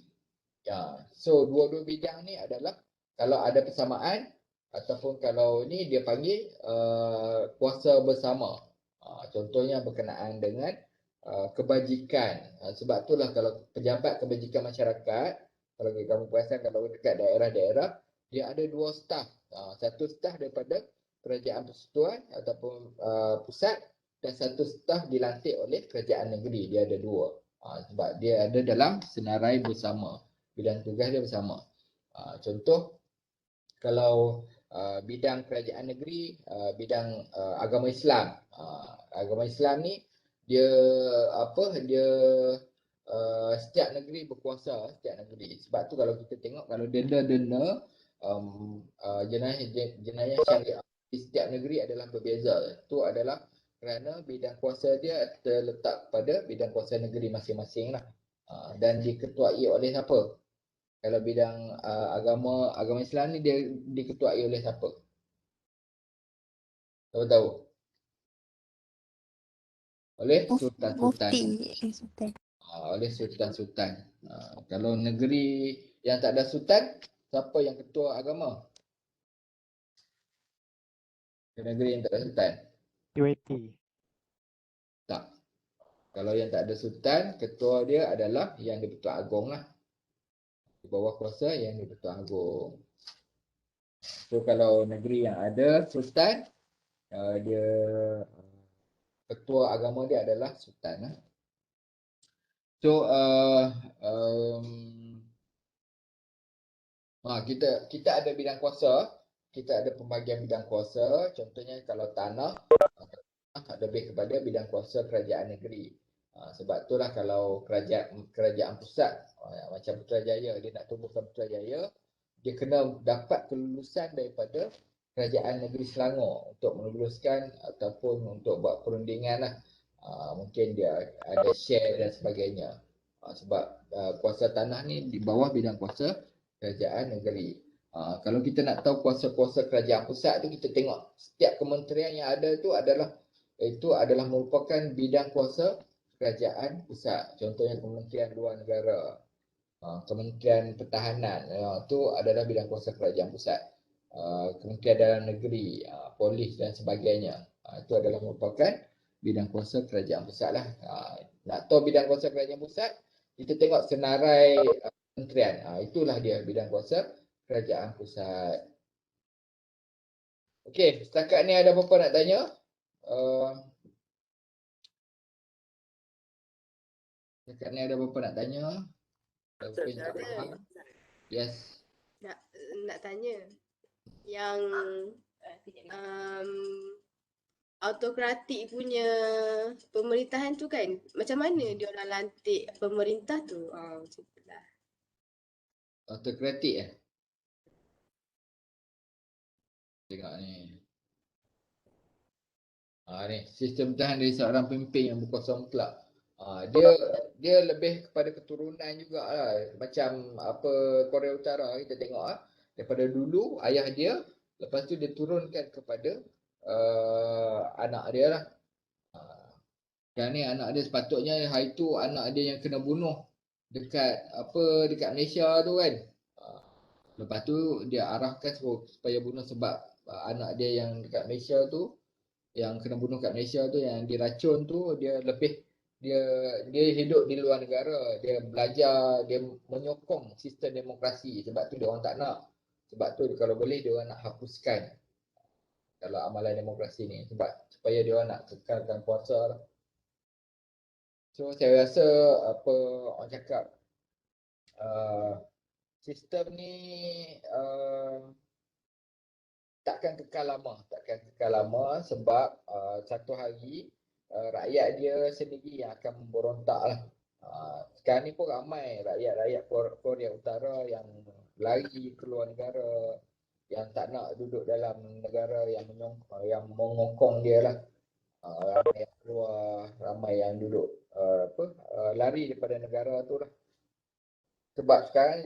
Speaker 1: So dua-dua bidang ni adalah kalau ada persamaan ataupun kalau ni dia panggil kuasa bersama. Contohnya berkenaan dengan kebajikan. Sebab itulah kalau pejabat kebajikan masyarakat, kalau kamu perasan kalau dekat daerah-daerah, dia ada dua staf. Satu staf daripada kerajaan persekutuan ataupun pusat dan satu staf dilantik oleh kerajaan negeri. Dia ada dua. Sebab dia ada dalam senarai bersama. Bidang tugas dia bersama. Contoh, kalau bidang kerajaan negeri, bidang agama Islam. Agama Islam ni dia setiap negeri berkuasa setiap negeri. Sebab tu kalau kita tengok kalau denda-denda jenayah syariah di setiap negeri adalah berbeza. Itu adalah kerana bidang kuasa dia terletak pada bidang kuasa negeri masing-masing lah. Dan diketuai oleh siapa? Kalau bidang agama Islam ni dia diketuai oleh siapa? Tahu? Oleh sultan-sultan. Oleh sultan-sultan. Kalau negeri yang tak ada sultan, siapa yang ketua agama? Negeri yang tak ada sultan.
Speaker 6: UAT.
Speaker 1: Tak. Kalau yang tak ada sultan, ketua dia adalah yang di-Pertuan Agong lah. Di bawah kuasa yang di-Pertuan Agong. So kalau negeri yang ada sultan, dia ketua agama dia adalah sultan lah. So kita ada bidang kuasa, kita ada pembagian bidang kuasa. Contohnya kalau tanah lebih kepada bidang kuasa kerajaan negeri. Sebab itulah kalau kerajaan pusat macam Putrajaya, dia nak tumbuhkan Putrajaya, dia kena dapat kelulusan daripada kerajaan negeri Selangor untuk meluluskan ataupun untuk buat perundingan lah. Mungkin dia ada share dan sebagainya. Sebab kuasa tanah ni di bawah bidang kuasa kerajaan negeri. Kalau kita nak tahu kuasa-kuasa kerajaan pusat tu, kita tengok setiap kementerian yang ada tu adalah merupakan bidang kuasa kerajaan pusat. Contohnya Kementerian Luar Negara, Kementerian Pertahanan, itu adalah bidang kuasa kerajaan pusat. Kementerian Dalam Negeri, Polis dan sebagainya, itu adalah merupakan bidang kuasa kerajaan pusat lah. Nak tahu bidang kuasa kerajaan pusat, kita tengok senarai kementerian. Itulah dia bidang kuasa kerajaan pusat. Okey, setakat ni ada apa-apa nak tanya? Setakat ni ada apa-apa nak tanya? Yes.
Speaker 2: Nak tanya yang autokratik punya pemerintahan tu kan, macam mana dia orang lantik pemerintah tu? Macam itulah.
Speaker 1: Autokratik Tengok ni. Ni sistem tahan dari seorang pemimpin yang berkuasa mutlak. Dia lebih kepada keturunan jugalah. Macam apa Korea Utara kita tengok daripada dulu ayah dia, lepas tu dia turunkan kepada anak dia lah. Yang ni anak dia sepatutnya hari tu anak dia yang kena bunuh dekat Malaysia tu kan. Lepas tu dia arahkan supaya bunuh sebab anak dia yang dekat Malaysia tu, yang kena bunuh kat Malaysia tu, yang diracun tu, dia hidup di luar negara, dia belajar, dia menyokong sistem demokrasi. Sebab tu dia orang tak nak. Sebab tu kalau boleh dia orang nak hapuskan kalau amalan demokrasi ni, sebab supaya dia orang nak kekalkan kuasa lah. So saya rasa orang cakap sistem ni takkan kekal lama sebab satu hari rakyat dia sendiri yang akan memberontak lah. Sekarang ni pun ramai rakyat Korea Utara yang lari keluar negara, yang tak nak duduk dalam negara yang mengokong dia lah. Ramai yang keluar, ramai yang duduk lari daripada negara tu lah. Sebab sekarang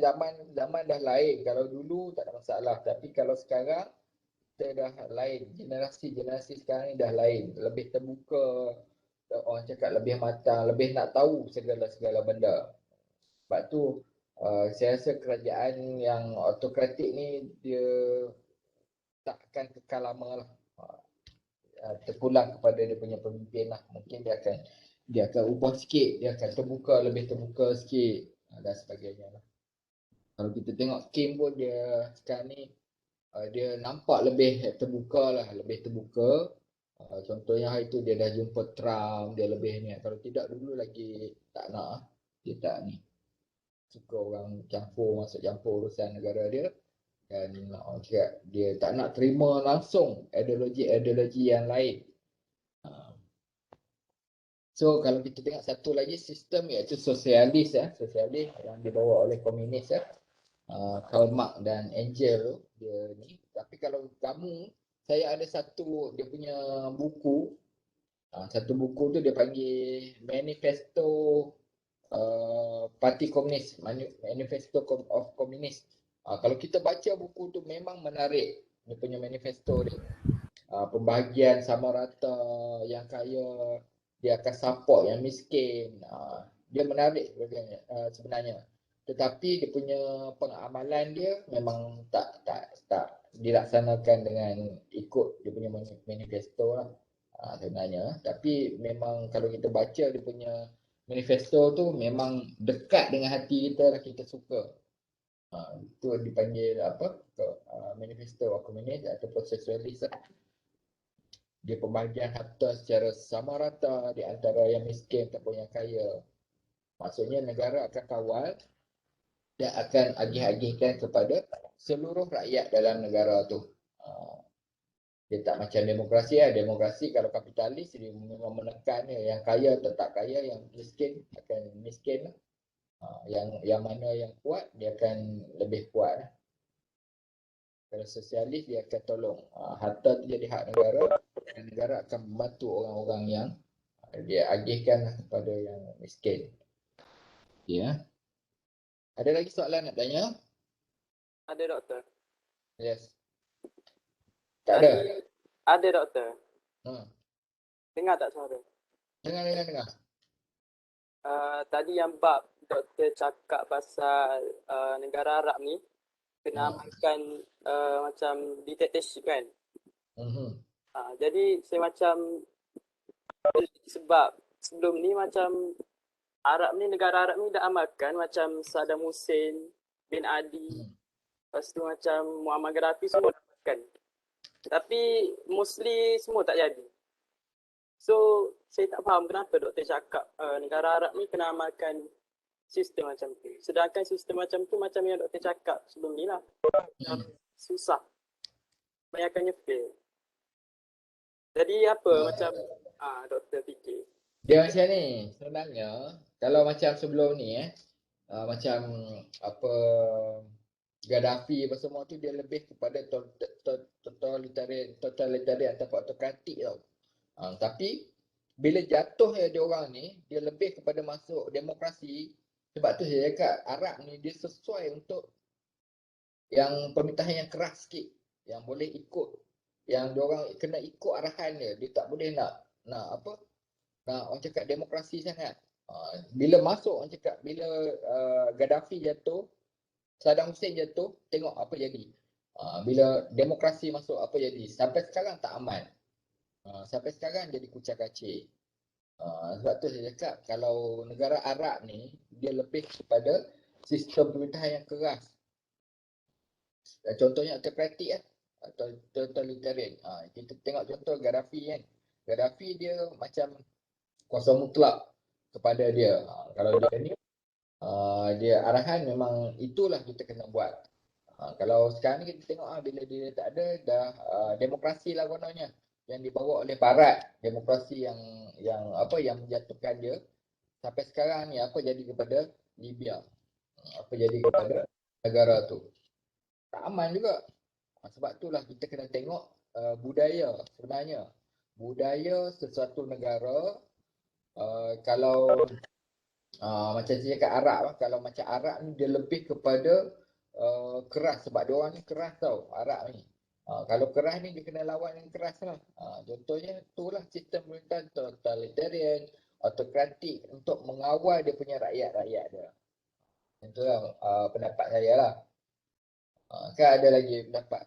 Speaker 1: zaman dah lain. Kalau dulu tak ada masalah, tapi kalau sekarang kita dah lain. Generasi sekarang ni dah lain. Lebih terbuka, orang cakap lebih matang, lebih nak tahu segala benda. Sebab tu saya rasa kerajaan yang autokratik ni dia takkan kekal lama lah. Terpulang kepada dia punya pemimpin lah. Mungkin dia akan ubah sikit, dia akan lebih terbuka sikit dan sebagainya lah. Kalau kita tengok Kim pun dia sekarang ni dia nampak lebih terbuka lah, lebih terbuka. Contohnya hari tu dia dah jumpa Trump, dia lebih ni. Kalau tidak dulu lagi tak nak, dia tak ni. Suka orang masuk campur urusan negara dia. Dan orang cakap dia tak nak terima langsung ideologi yang lain. So kalau kita tengok satu lagi sistem iaitu sosialis sosialis yang dibawa oleh komunis Karl Marx dan Engels dia ni. Tapi kalau kamu, saya ada dia punya buku. Satu buku tu dia panggil Manifesto Parti Komunis, Manifesto of Communist. Kalau kita baca buku tu memang menarik dia punya manifesto dia. Pembahagian sama rata, yang kaya dia akan support yang miskin. Dia menarik sebenarnya. Tetapi dia punya pengamalan dia memang tak dilaksanakan dengan ikut dia punya manifesto lah sebenarnya. Tapi memang kalau kita baca dia punya manifesto tu memang dekat dengan hati kita lah, kita suka. Itu dipanggil manifesto komunis atau sosialis lah. Dia pembahagian harta secara sama rata di antara yang miskin ataupun yang kaya. Maksudnya negara akan kawal dan akan agih-agihkan kepada seluruh rakyat dalam negara tu. Dia tak macam demokrasi lah. Demokrasi kalau kapitalis dia memang menekan dia. Yang kaya tetap kaya, yang miskin akan miskin lah. Yang mana yang kuat dia akan lebih kuat lah. Kalau sosialis dia akan tolong. Harta tu jadi hak negara dan negara akan membantu orang-orang yang dia agihkan kepada yang miskin. Ya. Ada lagi soalan nak tanya?
Speaker 4: Ada doktor.
Speaker 1: Yes. Tak ada?
Speaker 4: Ada doktor. Dengar tak suara?
Speaker 1: Dengar.
Speaker 4: Tadi yang bab doktor cakap pasal negara Arab ni kena amalkan macam dictatorship kan. Jadi saya macam sebab sebelum ni macam negara Arab ni dah amalkan macam Saddam Hussein, Bin Ali, lepas tu macam Muammar Gaddafi semua dah amalkan. Tapi mostly semua tak jadi. So saya tak faham kenapa doktor cakap negara Arab ni kena amalkan sistem macam tu. Sedangkan sistem macam tu macam yang doktor cakap sebelum ni lah. Susah. Banyakkannya fail. Jadi apa macam doktor fikir?
Speaker 1: Dia macam ni, sebenarnya kalau macam sebelum ni macam apa Gaddafi apa semua tu dia lebih kepada totalitarian atau autokratik tau. Tapi bila jatuh dia orang ni, dia lebih kepada masuk demokrasi. Sebab tu saya cakap Arab ni dia sesuai untuk yang pemerintahan yang keras sikit, yang boleh ikut, yang diorang kena ikut arahan dia. Dia tak boleh nak orang cakap demokrasi sangat. Bila masuk orang cakap bila Gaddafi jatuh, Saddam Hussein jatuh, tengok apa jadi. Bila demokrasi masuk apa jadi. Sampai sekarang tak aman. Sampai sekarang jadi kucak-kacir. Sebab tu saya cakap kalau negara Arab ni dia lebih kepada sistem pemerintahan yang keras. Contohnya autokratik atau totalitarian. Kita tengok contoh Gaddafi kan. Gaddafi dia macam kuasa mutlak kepada dia. Kalau dia ni dia arahan memang itulah kita kena buat. Kalau sekarang ni kita tengok bila dia tak ada dah demokrasi lah kononnya yang dibawa oleh barat, demokrasi yang menjatuhkan dia. Sampai sekarang ni apa jadi kepada Libya? Apa jadi kepada negara tu? Tak aman juga. Sebab itulah kita kena tengok budaya sebenarnya. Budaya sesuatu negara kalau macam saya cakap Arab kalau macam Arab ni dia lebih kepada keras sebab dia orang ni keras tau Arab ni. Kalau keras ni dia kena lawan yang keras lah. Contohnya itulah sistem pemerintahan totalitarian, autokratik untuk mengawal dia punya rakyat-rakyat dia. Itulah pendapat saya lah. Kan ada lagi pendapat?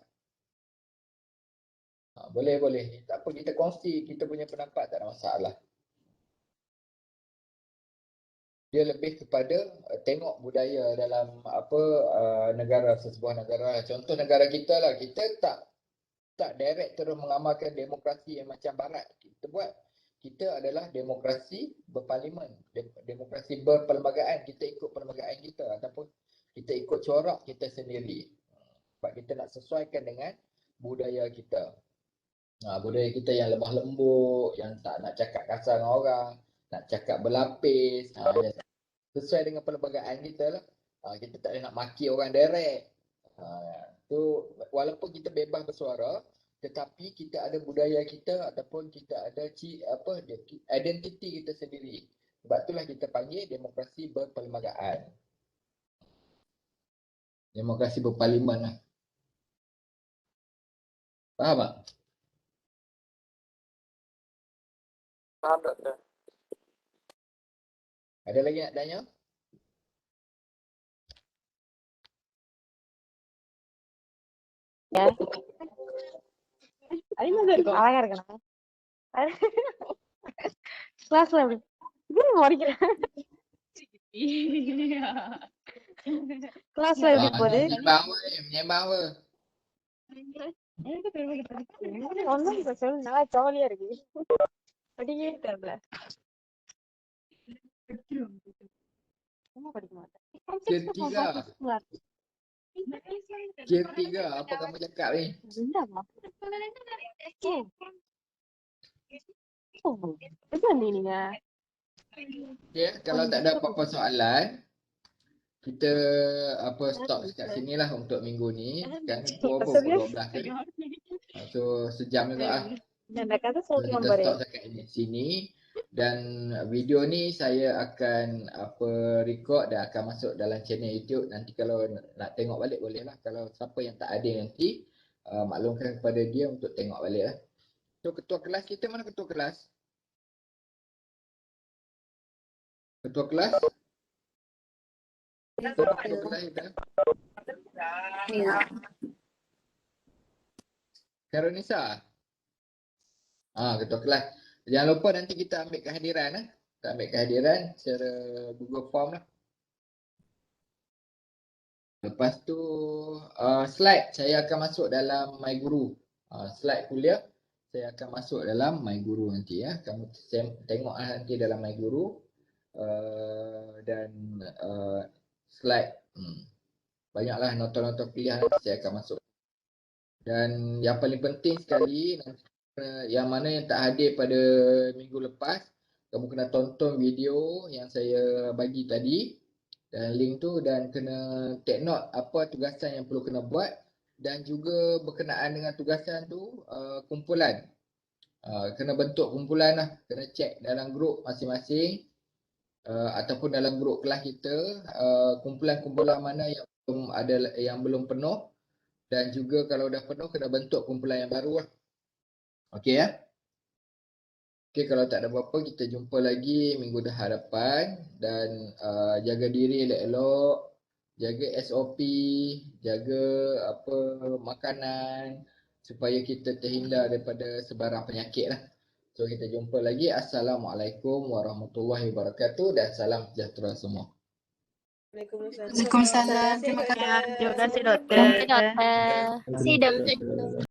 Speaker 1: Boleh. Tak apa, kita kongsi kita punya pendapat, tak ada masalah. Dia lebih kepada tengok budaya dalam negara, sebuah negara. Contoh negara kita lah, kita tak direct terus mengamalkan demokrasi yang macam barat. Kita adalah demokrasi berparlimen, demokrasi berperlembagaan. Kita ikut perlembagaan kita ataupun kita ikut corak kita sendiri. Sebab kita nak sesuaikan dengan budaya kita. Budaya kita yang lemah lembut, yang tak nak cakap kasar dengan orang. nak cakap berlapis. Sesuai dengan perlembagaan kita lah. Kita tak boleh nak maki orang direct. Tu walaupun kita bebas bersuara, tetapi kita ada budaya kita ataupun kita ada identiti kita sendiri. Sebab itulah kita panggil demokrasi berperlembagaan. Demokrasi berparlimen lah. Faham tak?
Speaker 4: Faham doktor?
Speaker 1: Ada lagi nak tanya?
Speaker 7: அழகா இருக்கணும் கிளாஸ்ல எப்படி முறைக்கிறேன் கிளாஸ்ல எப்படி போகுது
Speaker 1: Menyembah apa?
Speaker 7: ஒன்னும் சொல்லு நல்லா ஜாலியா இருக்கு படிக்கவே தெரியல படிக்க மாட்டேன்
Speaker 1: Tiga. Apa kamu cakap ni?
Speaker 7: Apa ni நீங்க
Speaker 1: Okay, kalau tak ada apa-apa soalan, kita stop kat sini lah untuk minggu ni. Kan pukul 12 tadi. So sejam juga lah.
Speaker 7: நான் kata
Speaker 1: So,
Speaker 7: சொல்றேன்
Speaker 1: kita
Speaker 7: பாரு
Speaker 1: stop dekat sini. Dan video ni saya akan record dan akan masuk dalam channel YouTube. Nanti kalau nak tengok balik boleh lah. Kalau siapa yang tak ada nanti maklumkan kepada dia untuk tengok balik lah. So ketua kelas kita mana ketua kelas? Ketua kelas? Ketua kelas kita? Karonisa? Ketua kelas. Jangan lupa nanti kita ambil kehadiran. Kita ambil kehadiran secara Google Form lah. Lepas tu slide saya akan masuk dalam My Guru. Slide kuliah saya akan masuk dalam My Guru nanti ya. Kamu tengok nanti dalam My Guru. Dan slide banyaklah nota-nota kuliah nanti saya akan masuk. Dan yang paling penting sekali nanti, yang mana yang tak hadir pada minggu lepas, kamu kena tonton video yang saya bagi tadi dan link tu, dan kena take note apa tugasan yang perlu kena buat, dan juga berkenaan dengan tugasan tu kumpulan. Kena bentuk kumpulan lah, kena check dalam grup masing-masing ataupun dalam grup kelas kita kumpulan-kumpulan mana yang belum penuh, dan juga kalau dah penuh kena bentuk kumpulan yang baru lah. Okey ya. Okey, kalau tak ada apa-apa kita jumpa lagi minggu hadapan, dan jaga diri elok-elok, jaga SOP, jaga makanan supaya kita terhindar daripada sebarang penyakit lah. So kita jumpa lagi. Assalamualaikum warahmatullahi wabarakatuh dan salam sejahtera semua.
Speaker 2: Waalaikumsalam.
Speaker 3: Terima kasih doktor.
Speaker 5: Terima kasih doktor.
Speaker 3: See you, doktor.